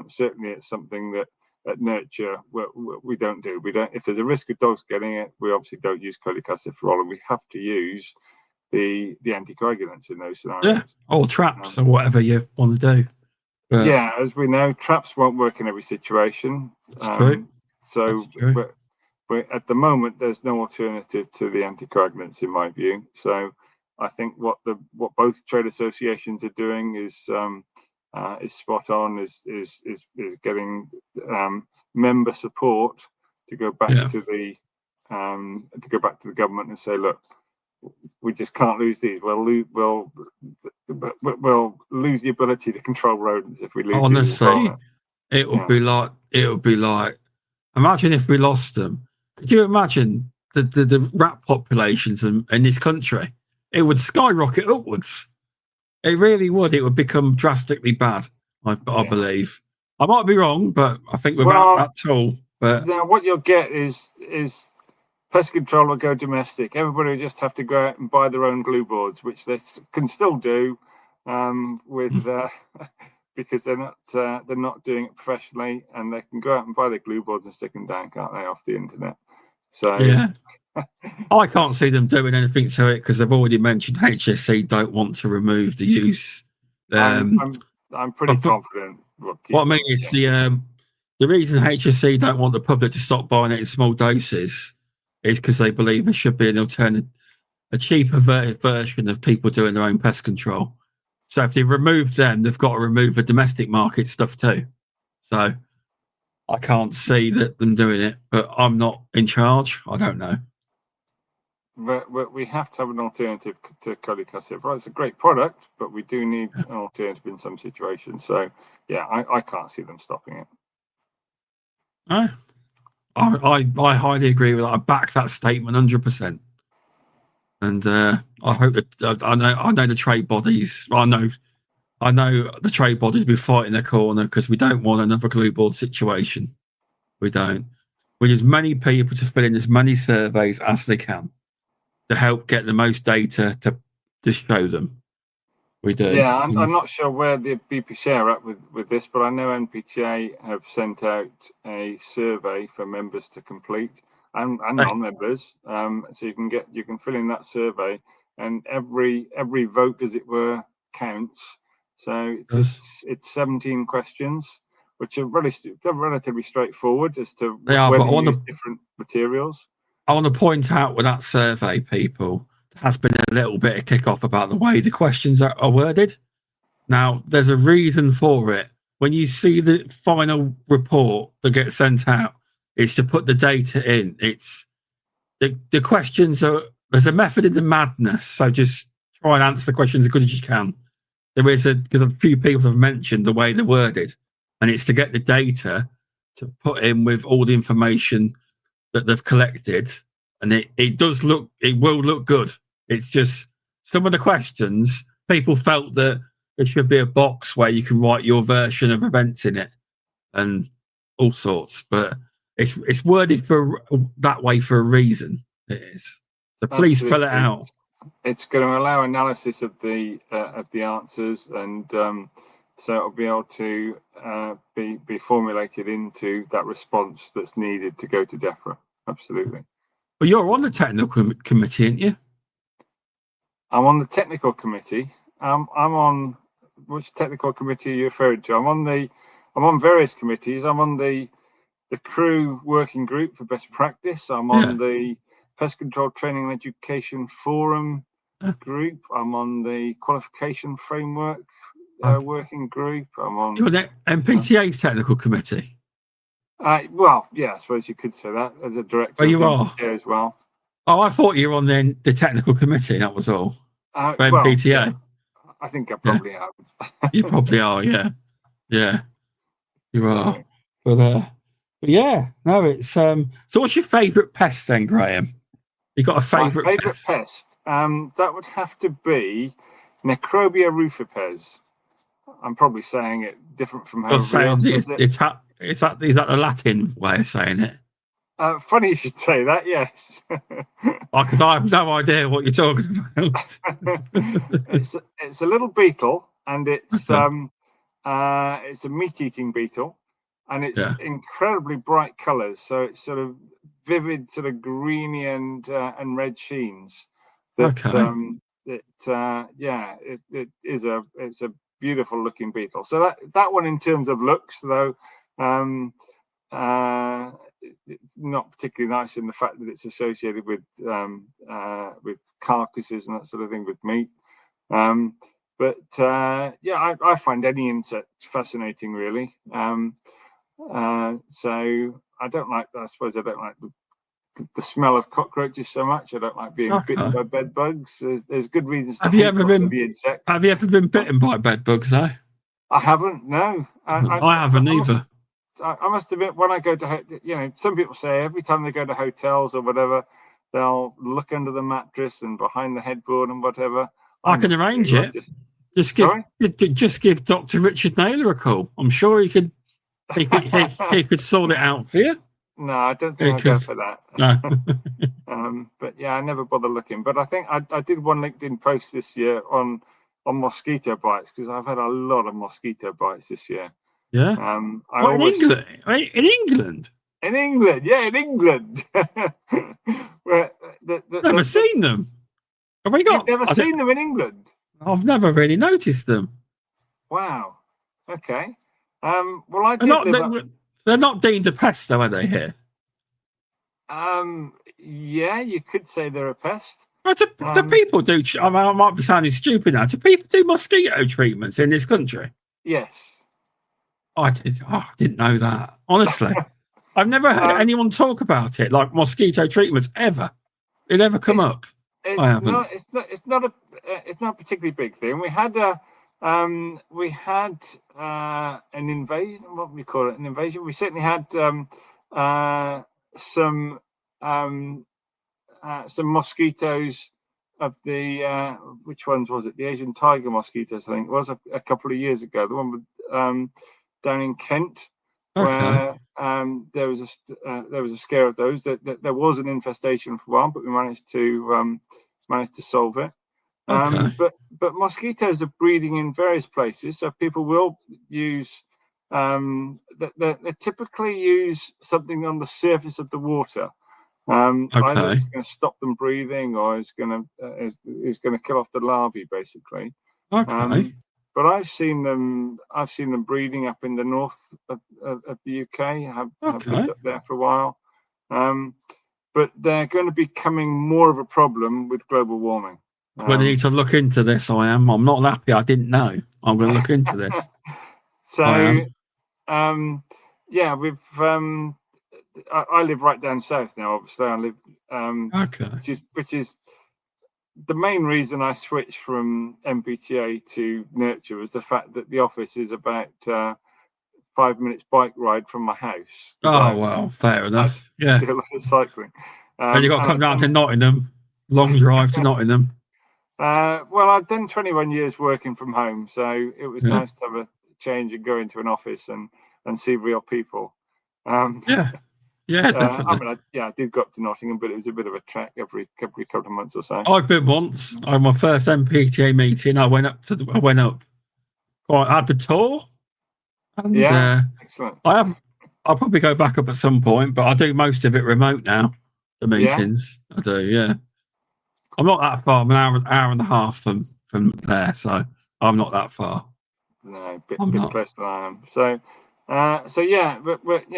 certainly, it's something that at Nurture we don't do. We don't. If there's a risk of dogs getting it, we obviously don't use calicalciferol, and we have to use the anticoagulants in those scenarios. Yeah, or traps or whatever you want to do. But as we know, traps won't work in every situation. That's true. So, but at the moment, there's no alternative to the anticoagulants, in my view. So, I think what both trade associations are doing is spot on. Is getting member support to go back to the government and say, look, we just can't lose these. We'll lose the ability to control rodents if we lose. Honestly, it would be like. Imagine if we lost them. Could you imagine the rat populations in this country? It would skyrocket upwards. It really would. It would become drastically bad, I believe. I might be wrong, but I think without that tool. But now what you'll get is pest control will go domestic. Everybody will just have to go out and buy their own glue boards, which they can still do because they're not doing it professionally, and they can go out and buy their glue boards and stick them down, can't they, off the internet? So I can't see them doing anything to it because they've already mentioned HSE don't want to remove the use. I'm pretty confident. What I mean is the reason HSE don't want the public to stop buying it in small doses is because they believe there should be an alternative, a cheaper version of people doing their own pest control. So if they remove them, they've got to remove the domestic market stuff too. So I can't see them doing it, but I'm not in charge. I don't know. But we have to have an alternative to calicalciferol. It's a great product, but we do need an alternative in some situations. So I can't see them stopping it. No, I highly agree with that. I back that statement 100%. And I hope that I know the trade bodies. I know I know the trade bodies be fighting their corner because we don't want another glue board situation. We don't. We need as many people to fill in as many surveys as they can to help get the most data to show them. We do. Yeah, I'm not sure where the BPCA are at with this, but I know NPTA have sent out a survey for members to complete and non-members. So you can fill in that survey, and every vote, as it were, counts. So it's 17 questions, which are relatively straightforward as to whether you use different materials. I want to point out with that survey, people, there has been a little bit of kick-off about the way the questions are worded. Now, there's a reason for it. When you see the final report that gets sent out, it's to put the data in. It's the questions are, there's a method in the madness. So just try and answer the questions as good as you can. Because a few people have mentioned the way they're worded, and it's to get the data to put in with all the information that they've collected, and it will look good. It's just some of the questions people felt that there should be a box where you can write your version of events in it and all sorts, but it's worded for that way for a reason. It is. So please fill it out. It's going to allow analysis of the answers, and so it'll be able to be formulated into that response that's needed to go to DEFRA. Absolutely. But you're on the technical committee, aren't you? I'm on the technical committee. I'm on which technical committee are you referring to? I'm on various committees. I'm on the crew working group for best practice. I'm on the pest control training and education forum group. I'm on the qualification framework working group. I'm on. You're on the NPTA's technical committee. Well, yeah, I suppose you could say that as a director. Oh, you are as well. Oh, I thought you were on the technical committee. That was all. NPTA. Yeah, I think I probably am. You probably are. Yeah, you are. But yeah, no, it's So, what's your favourite pest then, Graham? You got a favourite pest? That would have to be Necrobia rufipes. I'm probably saying it different from how everybody else says it. Is that the Latin way of saying it? Funny you should say that. Yes. Because I have no idea what you're talking about. it's a little beetle, and it's a meat-eating beetle, and it's incredibly bright colours. So it's sort of vivid, sort of greeny and red sheens. It's a beautiful looking beetle. So that one, in terms of looks, though, not particularly nice in the fact that it's associated with carcasses and that sort of thing, with meat. But I find any insect fascinating, really. So I suppose I don't like the smell of cockroaches so much. I don't like being bitten by bed bugs. There's good reasons to hate lots of the insects. Have you ever been bitten by bed bugs, though? I haven't. No, I haven't either. I must admit, when I go to, some people say every time they go to hotels or whatever, they'll look under the mattress and behind the headboard and whatever. I can arrange it. Just give Dr. Richard Naylor a call. I'm sure he could sort it out for you. No, I don't think I'll go for that. No. But yeah, I never bother looking. But I think I did one LinkedIn post this year on mosquito bites, because I've had a lot of mosquito bites this year. Yeah. In England? In England, yeah, in England. Never seen them. Have we got? You've never seen them in England? I've never really noticed them. Wow. Okay. Well, I did. They're not deemed a pest, though, are they, here? Yeah, you could say they're a pest. Do people do? I might be sounding stupid now. Do people do mosquito treatments in this country? Yes. I didn't know that. Honestly, I've never heard anyone talk about it, like mosquito treatments, ever. It ever come up? I haven't. It's not a particularly big thing. We had an invasion. What do we call it? An invasion. We certainly had some mosquitoes the which ones was it? The Asian tiger mosquitoes, I think it was a couple of years ago. The one with down in Kent, where there was a scare of those. That there was an infestation for a while, but we managed to solve it. But mosquitoes are breeding in various places, so people will use. They typically use something on the surface of the water. Either it's going to stop them breathing, or is going to kill off the larvae, basically. But I've seen them breeding up in the north of the UK. Have lived up there for a while. But they're going to be becoming more of a problem with global warming. We need to look into this. I'm not happy. I didn't know. I'm going to look into this. So, we've. I live right down south now. Obviously, I live. Which is the main reason I switched from NPTA to Nurture was the fact that the office is about 5 minutes bike ride from my house. Fair enough. I do a lot of cycling. And you've got to come down to Nottingham. Long drive to Nottingham. Well, I've done 21 years working from home, so it was nice to have a change and go into an office and see real people. Definitely. I did go up to Nottingham, but it was a bit of a trek every couple of months or so. I've been once. On my first NPTA meeting, I went up. I had the tour. And, excellent. I'll probably go back up at some point, but I do most of it remote now. The meetings, I do. Yeah, I'm not that far. I'm an hour and a half from there, so I'm not that far. No, bit closer than I am. So but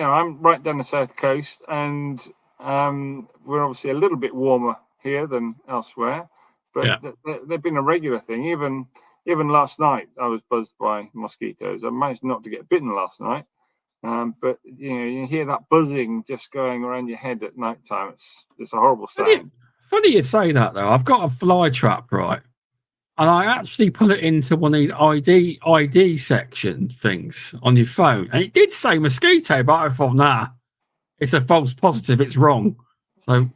I'm right down the south coast, and we're obviously a little bit warmer here than elsewhere. But they've been a regular thing. Even last night, I was buzzed by mosquitoes. I managed not to get bitten last night, but you hear that buzzing just going around your head at night time. It's a horrible sound. Funny you say that though. I've got a fly trap, right? And I actually put it into one of these ID section things on your phone. And it did say mosquito, but I thought, nah, it's a false positive. It's wrong. So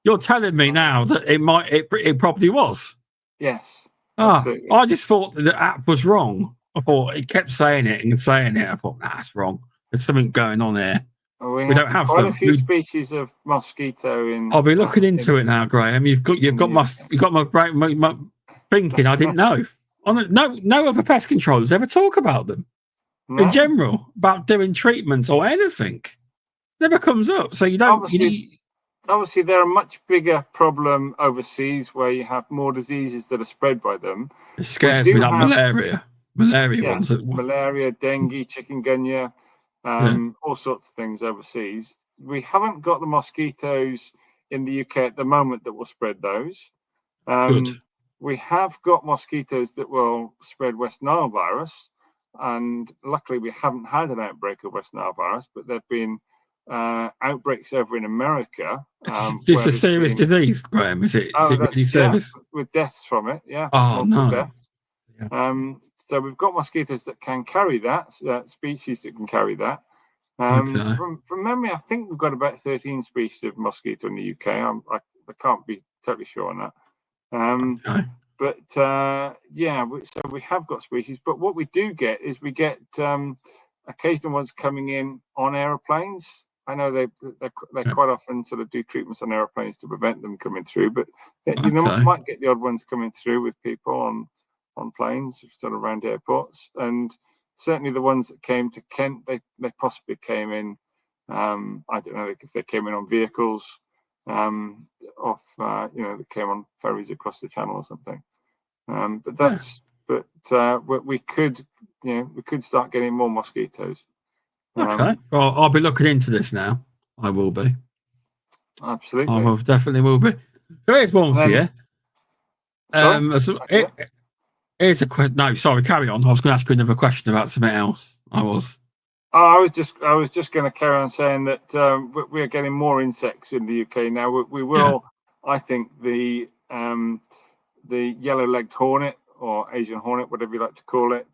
you're telling me now that it probably was. Yes. I just thought that the app was wrong. I thought it kept saying it and saying it. I thought, nah, that's wrong. There's something going on here. We don't have quite a few species of mosquito in. I'll be looking into it now, Graham. You've got my brain. My thinking I didn't know. No other pest controllers ever talk about them in general, about doing treatments or anything. Never comes up. So you don't. Obviously, they're a much bigger problem overseas, where you have more diseases that are spread by them. It scares me like malaria. Ones. Malaria, dengue, chikungunya, all sorts of things overseas. We haven't got the mosquitoes in the UK at the moment that will spread those. Good. We have got mosquitoes that will spread West Nile virus, and luckily we haven't had an outbreak of West Nile virus, but there've been outbreaks over in America. It's a serious disease, Graham. Is it really serious? With deaths from it, deaths. So we've got mosquitoes that can carry that, species that can carry that. From memory, I think we've got about 13 species of mosquito in the UK. I can't be totally sure on that. But so we have got species. But what we do get is we get occasional ones coming in on aeroplanes. I know they quite often sort of do treatments on aeroplanes to prevent them coming through, but might get the odd ones coming through with people on planes, sort of around airports. And certainly the ones that came to Kent, they possibly came in. I don't know if they came in on vehicles, they came on ferries across the channel or something. We could start getting more mosquitoes. Well, I'll be looking into this now. I will be. Absolutely. I definitely will be. So here's one for you. Here's a question. No, sorry, carry on. I was going to ask you another question about something else. I was just going to carry on saying that we are getting more insects in the UK now. We will, I think, the yellow-legged hornet or Asian hornet, whatever you like to call it,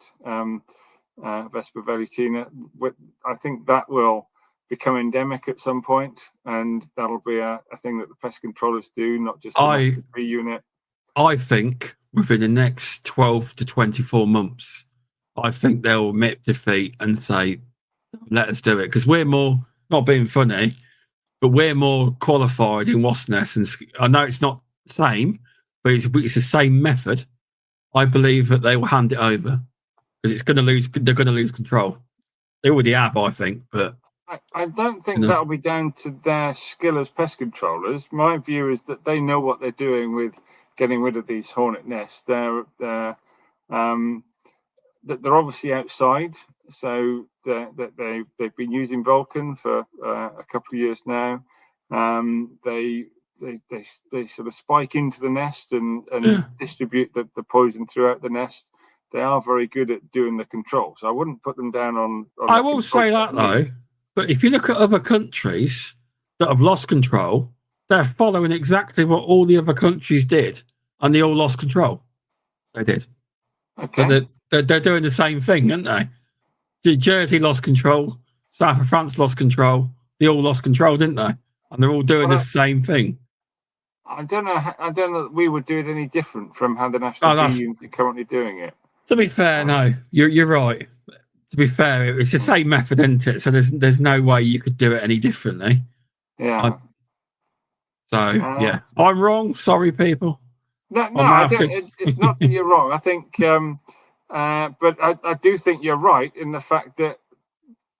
Vespa velutina. I think that will become endemic at some point, and that'll be a thing that the pest controllers do, not just the unit. I think within the next 12 to 24 months, I think they'll admit defeat and say, let us do it. Because we're more, not being funny, but we're more qualified in wasp nests. And I know it's not the same, but it's the same method. I believe that they will hand it over because it's going to lose. They're going to lose control. They already have, I think, but I don't think that'll be down to their skill as pest controllers. My view is that they know what they're doing with getting rid of these hornet nests. They're obviously outside, so they've been using Vulcan for a couple of years now. They sort of spike into the nest and distribute the poison throughout the nest. They are very good at doing the control, so I wouldn't put them down on I will say that though. But if you look at other countries that have lost control, they're following exactly what all the other countries did, and they all lost control. They did. Okay. But they're doing the same thing, aren't they? Jersey lost control. South of France lost control. They all lost control, didn't they? And they're all doing the same thing. I don't know that we would do it any different from how the national bee units are currently doing it. To be fair, no, you're right. To be fair, it's the same method, isn't it? So there's no way you could do it any differently. Yeah. Yeah, I'm wrong. Sorry, people. No, I don't. It's not that you're wrong. I think, but I do think you're right in the fact that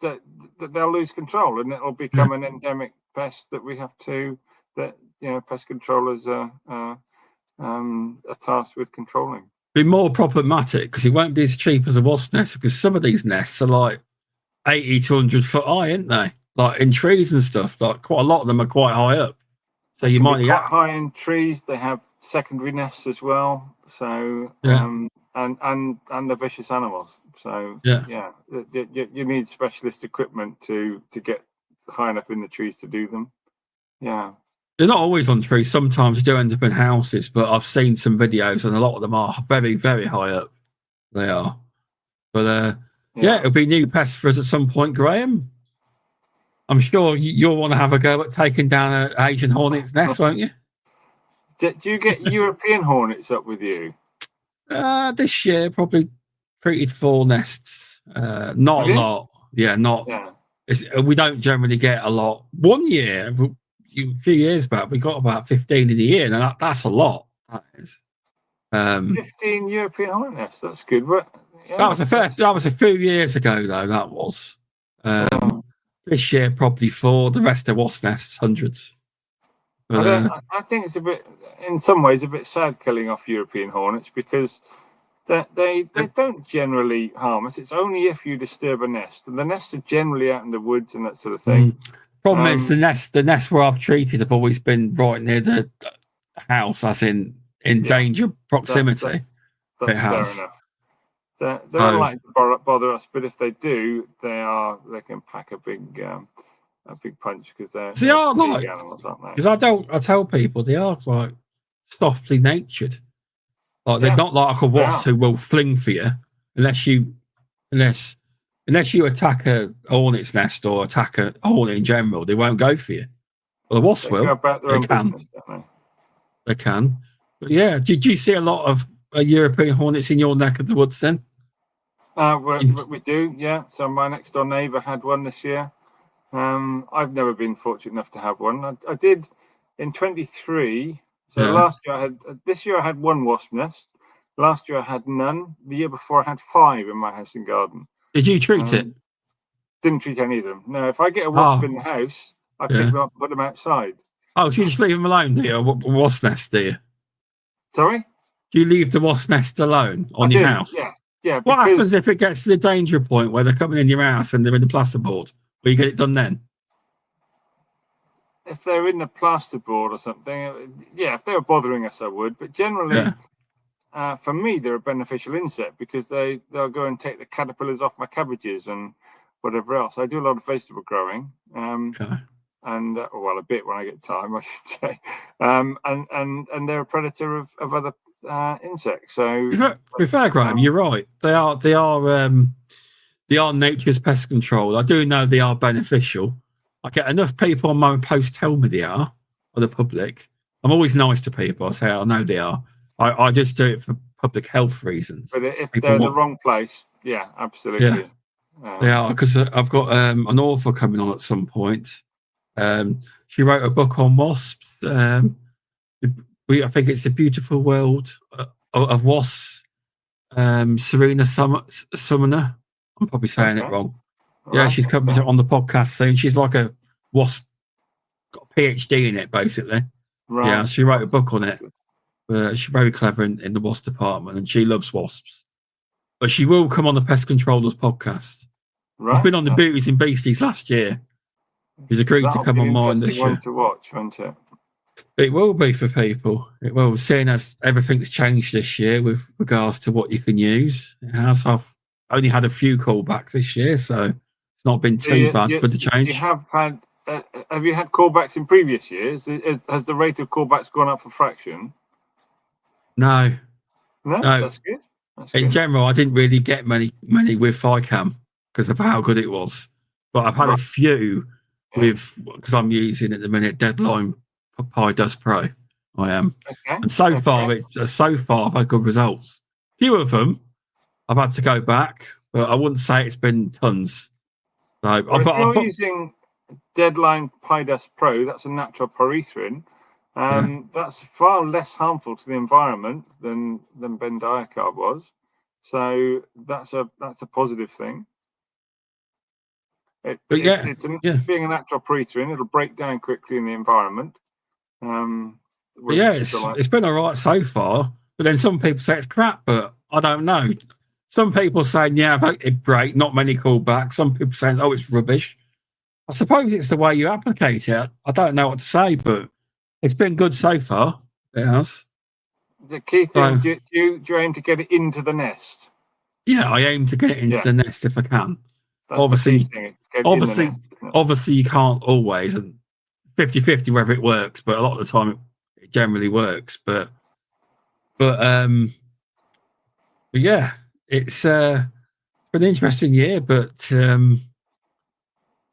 they'll lose control and it'll become an endemic pest that we have to. That pest controllers are tasked with controlling. Be more problematic because it won't be as cheap as a wasp nest because some of these nests are like 80 to 100 foot high, aren't they? Like in trees and stuff. Like quite a lot of them are quite high up. So you might quite high in trees. They have secondary nests as well. So and the vicious animals. So you need specialist equipment to get high enough in the trees to do them. Yeah. They're not always on trees. Sometimes they do end up in houses, but I've seen some videos and a lot of them are very, very high up. They are. But it'll be new pests for us at some point, Graham. I'm sure you'll want to have a go at taking down an Asian hornet's nest, won't you? Do you get European hornets up with you? This year, probably 3 to 4 nests. Not a lot. Yeah, not. Yeah. We don't generally get a lot. One year, a few years back, we got about 15 in a year, and that's a lot. That is 15 European hornet nests. That's good. But, that was a few years ago, though. That was this year probably 4. The rest are wasp nests, hundreds. But, I think it's a bit, in some ways, a bit sad killing off European hornets because they don't generally harm us. It's only if you disturb a nest, and the nests are generally out in the woods and that sort of thing. Problem is the nests where I've treated have always been right near the house, as in danger proximity. That's fair enough. They're unlikely to bother us, but if they do, they can pack a big punch because they're big animals, aren't they? Because I tell people they are like softly natured. Like they're not like a wasp who will fling for you unless you attack a hornet's nest or attack a hornet in general. They won't go for you. Well, the wasp will. They can. Business, don't they can. But yeah, did you see a lot of European hornets in your neck of the woods then? We do, yeah. So my next door neighbour had one this year. I've never been fortunate enough to have one. I did in 23. So this year I had 1 wasp nest. Last year I had none. The year before I had 5 in my house and garden. Did you treat it? Didn't treat any of them. No, if I get a wasp in the house, I pick them up and put them outside. Oh, so you just leave them alone, do you? Wasp nest, do you? Sorry? Do you leave the wasp nest alone on your house? Yeah. What happens if it gets to the danger point where they're coming in your house and they're in the plasterboard? Will you get it done then? If they're in the plasterboard or something, if they were bothering us, I would. But generally, for me, they're a beneficial insect because they'll go and take the caterpillars off my cabbages and whatever else. I do a lot of vegetable growing, and a bit when I get time, I should say. And they're a predator of other insects. So, to be fair, Graham, you're right. They are nature's pest control. I do know they are beneficial. I get enough people on my post tell me they are, or the public. I'm always nice to people. I say I know they are. I just do it for public health reasons. But if People they're in the want, wrong place, yeah, yeah, absolutely. they are, because I've got an author coming on at some point. She wrote a book on wasps. I think it's a beautiful world of wasps. Serena Summoner. I'm probably saying it Okay. wrong. Yeah, Right. she's coming Okay. on the podcast soon. She's like a wasp, got a PhD in it, basically. Yeah, Right. she wrote a book on That's it. good. She's very clever in the wasp department, and she loves wasps. But she will come on the Pest Controllers podcast. She's Right. been on the Beauties and Beasties last year. She's agreed to That'll come be on an mine interesting this one year. to watch, won't it? It will be for people. It will, seeing as everything's changed this year with regards to what you can use. It has. I've only had a few callbacks this year, so it's not been too bad for the You change. have had. Have you had callbacks in previous years? Has the rate of callbacks gone up a fraction? No, No, no. that's good. That's In good. general, I didn't really get many with FICAM because of how good it was. But I've had a Right. few with, because I'm using at the minute Deadline Pi Dust Pro. I am, Okay. and so far Okay. I've had good results. Few of them I've had to go back, but I wouldn't say it's been tons. So, Well, if I you're put, using Deadline PiDust Pro, that's a natural pyrethrin. yeah, That's far less harmful to the environment than bendiacarb was. So that's a positive thing. but yeah, It's yeah, being a natural pyrethrin, it'll break down quickly in the environment. but yeah, With the it's been all right so far. But then some people say it's crap, but I don't know. Some people saying, yeah, it's great, not many callbacks. Some people saying, oh, it's rubbish. I suppose it's the way you applicate it. I don't know what to say, but it's been good so far. It has. the key thing, So, do you aim to get it into the nest? yeah, I aim to get it into Yeah, the nest if I can. that's the key Obviously, thing, it's get it in the obviously, nest, isn't it? obviously, you can't always, and 50-50 whether it works, but a lot of the time it generally works. But yeah, it's been an interesting year, but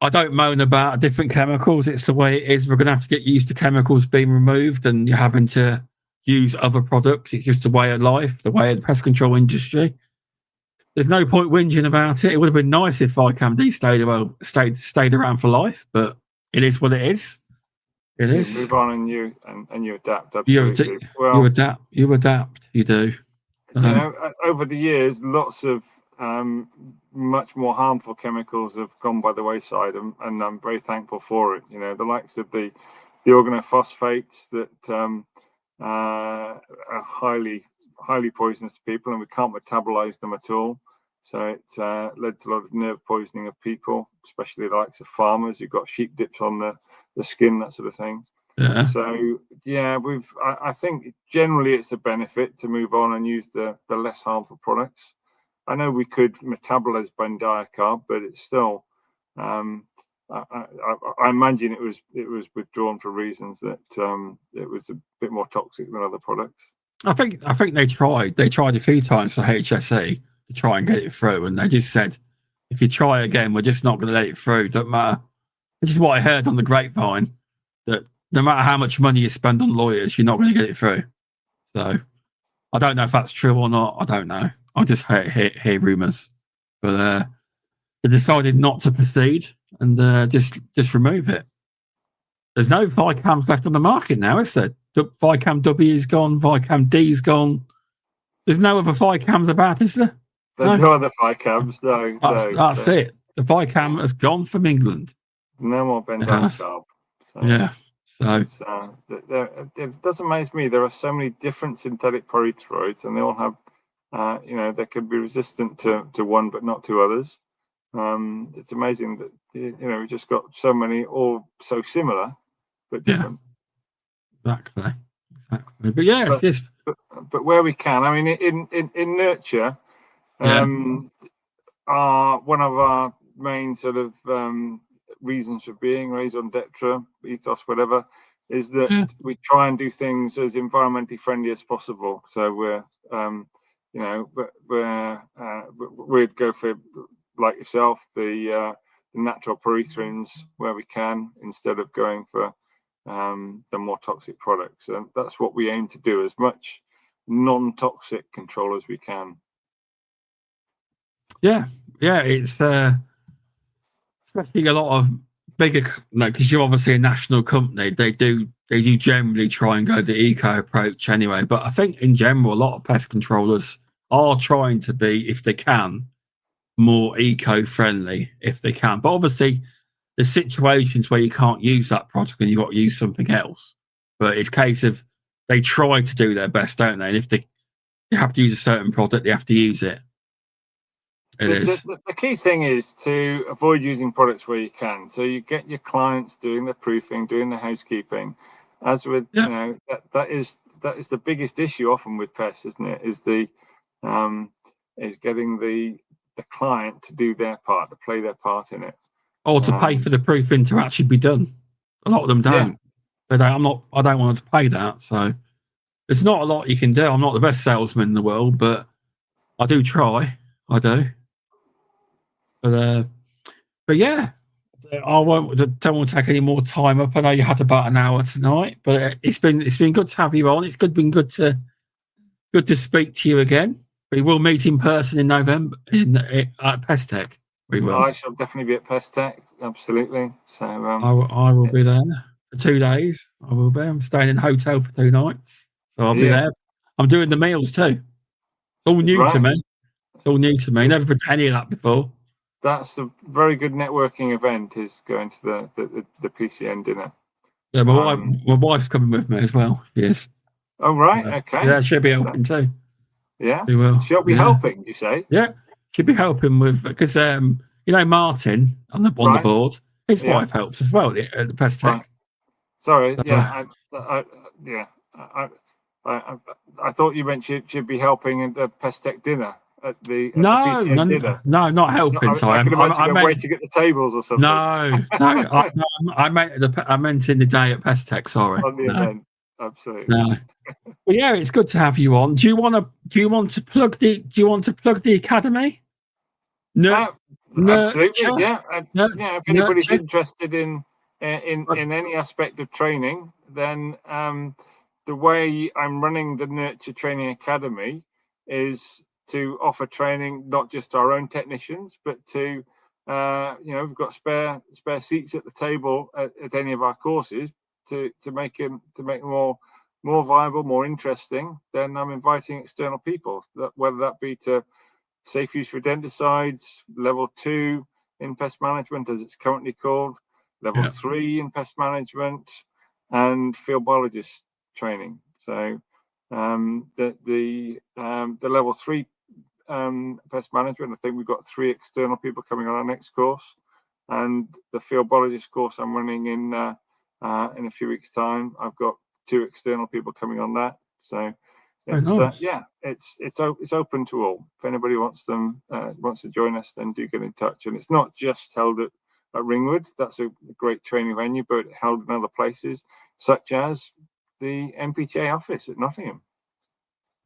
I don't moan about different chemicals. It's the way it is. We're going to have to get used to chemicals being removed and you're having to use other products. It's just the way of life, the way of the pest control industry. There's no point whinging about it. It would have been nice if ICAMD stayed around for life, but it is what it is. It You is. move on and you adapt, You absolutely. you Well, adapt. You adapt. You do. over the years, lots of much more harmful chemicals have gone by the wayside, and I'm very thankful for it. The likes of the organophosphates that are highly poisonous to people, and we can't metabolize them at all. So it led to a lot of nerve poisoning of people, especially the likes of farmers. You've got sheep dips on the skin, that sort of thing. Yeah. So yeah, I think generally it's a benefit to move on and use the less harmful products. I know we could metabolize bendiacarb, but it's still I imagine it was withdrawn for reasons that it was a bit more toxic than other products. I think they tried a few times for HSE to try and get it through, and they just said, if you try again, we're just not going to let it through. Don't matter. This is what I heard on the grapevine, that no matter how much money you spend on lawyers, you're not going to get it through. So I don't know if that's true or not. I don't know. I just hear rumours, but they decided not to proceed and just remove it. There's no Vicams left on the market now, is there? Vicam W is gone. Vicam D is gone. There's no other Vicams about, is there? There's no other Vicams. That's it. The Vicam has gone from England. No more bendiacarb. Yeah. So it does amaze me. There are so many different synthetic pyrethroids, and they all have, they could be resistant to one but not to others. It's amazing that we just got so many, all so similar but different. Yeah, exactly. But yeah, but where we can, I mean, in nurture, one of our main sort of reasons for being, raison d'etre, ethos, whatever, is that we try and do things as environmentally friendly as possible. So we'd go for, like yourself, the natural pyrethrins where we can, instead of going for the more toxic products. And that's what we aim to do, as much non-toxic control as we can. Yeah, it's especially a lot of bigger, because you're obviously a national company. They do generally try and go the eco approach anyway. But I think in general, a lot of pest controllers are trying to be, if they can, more eco-friendly if they can. But obviously, there's situations where you can't use that product and you've got to use something else. But it's a case of they try to do their best, don't they? And if they have to use a certain product, they have to use it. The key thing is to avoid using products where you can. So you get your clients doing the proofing, doing the housekeeping. As with that is the biggest issue often with pests, isn't it? Is getting the client to do their part, to play their part in it, or to pay for the proofing to actually be done. A lot of them don't. I don't want to pay that. So there's not a lot you can do. I'm not the best salesman in the world, but I do try. I do. But yeah, don't want to take any more time up. I know you had about an hour tonight, but it's been good to have you on. It's been good to speak to you again. We will meet in person in November at Pest Tech. We will. I shall definitely be at Pest Tech. Absolutely. So I will be there for 2 days. I will be. I'm staying in a hotel for 2 nights, so I'll be there. I'm doing the meals too. It's all new to me. It's all new to me. Never been to any of that before. That's a very good networking event, is going to the PCN dinner. Yeah, my wife's coming with me as well. Yes. Oh, right. Okay. Yeah, she'll be helping too. Yeah. She will. She'll be helping, you say? Yeah. She'll be helping with, because Martin on the board, his wife helps as well at the Pest Tech. Right. Sorry. I thought you meant she'd be helping at the Pest Tech dinner. At the PCN dinner. No, not helping. I can imagine her waiting at the tables or something. No. I meant in the day at Pest Tech. Sorry. On the event, absolutely. No. Well, yeah, it's good to have you on. Do you want to plug the academy? No, absolutely. Yeah, If anybody's interested in any aspect of training, then the way I'm running the Nurture Training Academy is to offer training not just to our own technicians, but to we've got spare seats at the table at any of our courses to make them more viable, more interesting. Then I'm inviting external people, whether that be to safe use rodenticides, level 2 in pest management, as it's currently called, level 3 in pest management, and field biologist training. So the level 3 pest management, I think we've got 3 external people coming on our next course, and the field biologist course I'm running in a few weeks' time. I've got 2 external people coming on that. So it's open to all. If anybody wants to join us, then do get in touch. And it's not just held at Ringwood. That's a great training venue, but held in other places, such as the NPTA office at Nottingham.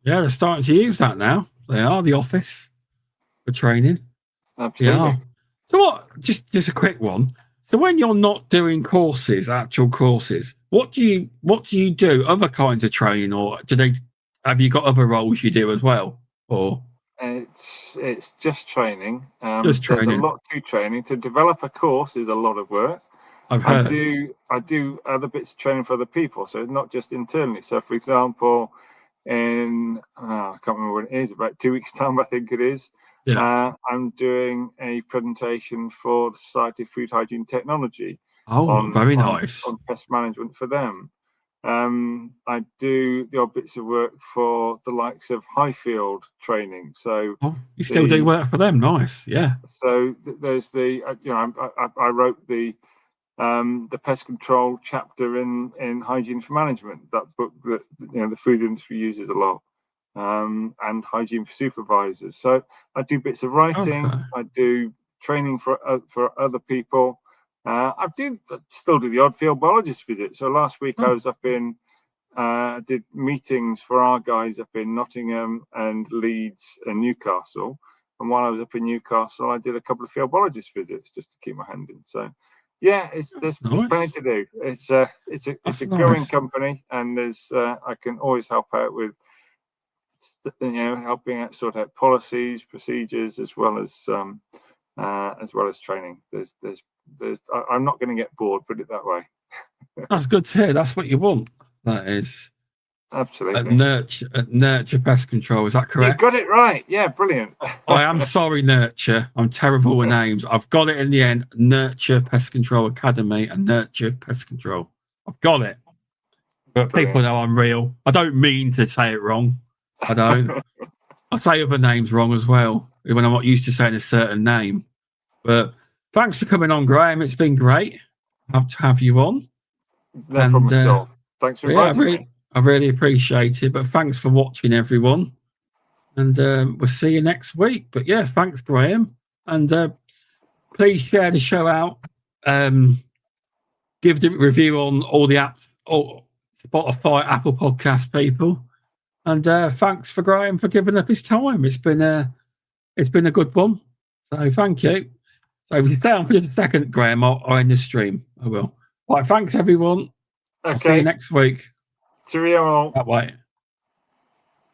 Yeah, they're starting to use that now. They are the office for training. Absolutely. Yeah. So what? Just a quick one. So when you're not doing actual courses, what do you do? Other kinds of training, or have you got other roles you do as well? Or it's just training. Just training. There's a lot to training. To develop a course is a lot of work. I've heard. I do other bits of training for other people, so not just internally. So, for example, in I can't remember when it is, about 2 weeks' time, I think it is. Yeah. I'm doing a presentation for the Society of Food Hygiene Technology. Very nice. On pest management for them. I do the odd bits of work for the likes of Highfield Training. So you still do work for them? Nice, yeah. So there's I wrote the pest control chapter in Hygiene for Management, that book that the food industry uses a lot, and Hygiene for Supervisors. So I do bits of writing. Okay. I do training for other people. I still do the odd field biologist visit. So last week I was up in, did meetings for our guys up in Nottingham and Leeds and Newcastle. And while I was up in Newcastle, I did a couple of field biologist visits just to keep my hand in. So yeah, there's plenty to do. It's a growing company, and there's I can always help out with helping out sort out policies, procedures, as well as training. I'm not going to get bored, put it that way. That's good to hear. That's what you want. That is absolutely. Nurture Pest Control. Is that correct? You got it right. Yeah, brilliant. I am sorry, Nurture. I'm terrible with names. I've got it in the end. Nurture Pest Control Academy and Nurture Pest Control. I've got it. But brilliant. People know I'm real. I don't mean to say it wrong. I don't. I say other names wrong as well when I'm not used to saying a certain name. But thanks for coming on, Grahame. It's been great to have you on. No problem at all. Thanks for inviting me. I really appreciate it. But thanks for watching, everyone. And we'll see you next week. But yeah, thanks, Grahame. And please share the show out. Give the review on all the apps, Spotify, Apple Podcast people. And thanks for Grahame for giving up his time. It's been a good one. So thank you. So if you stay on for just a second, Grahame, I'll end the stream. I will. Right, thanks everyone. Okay. I'll see you next week. Cheerio. That way.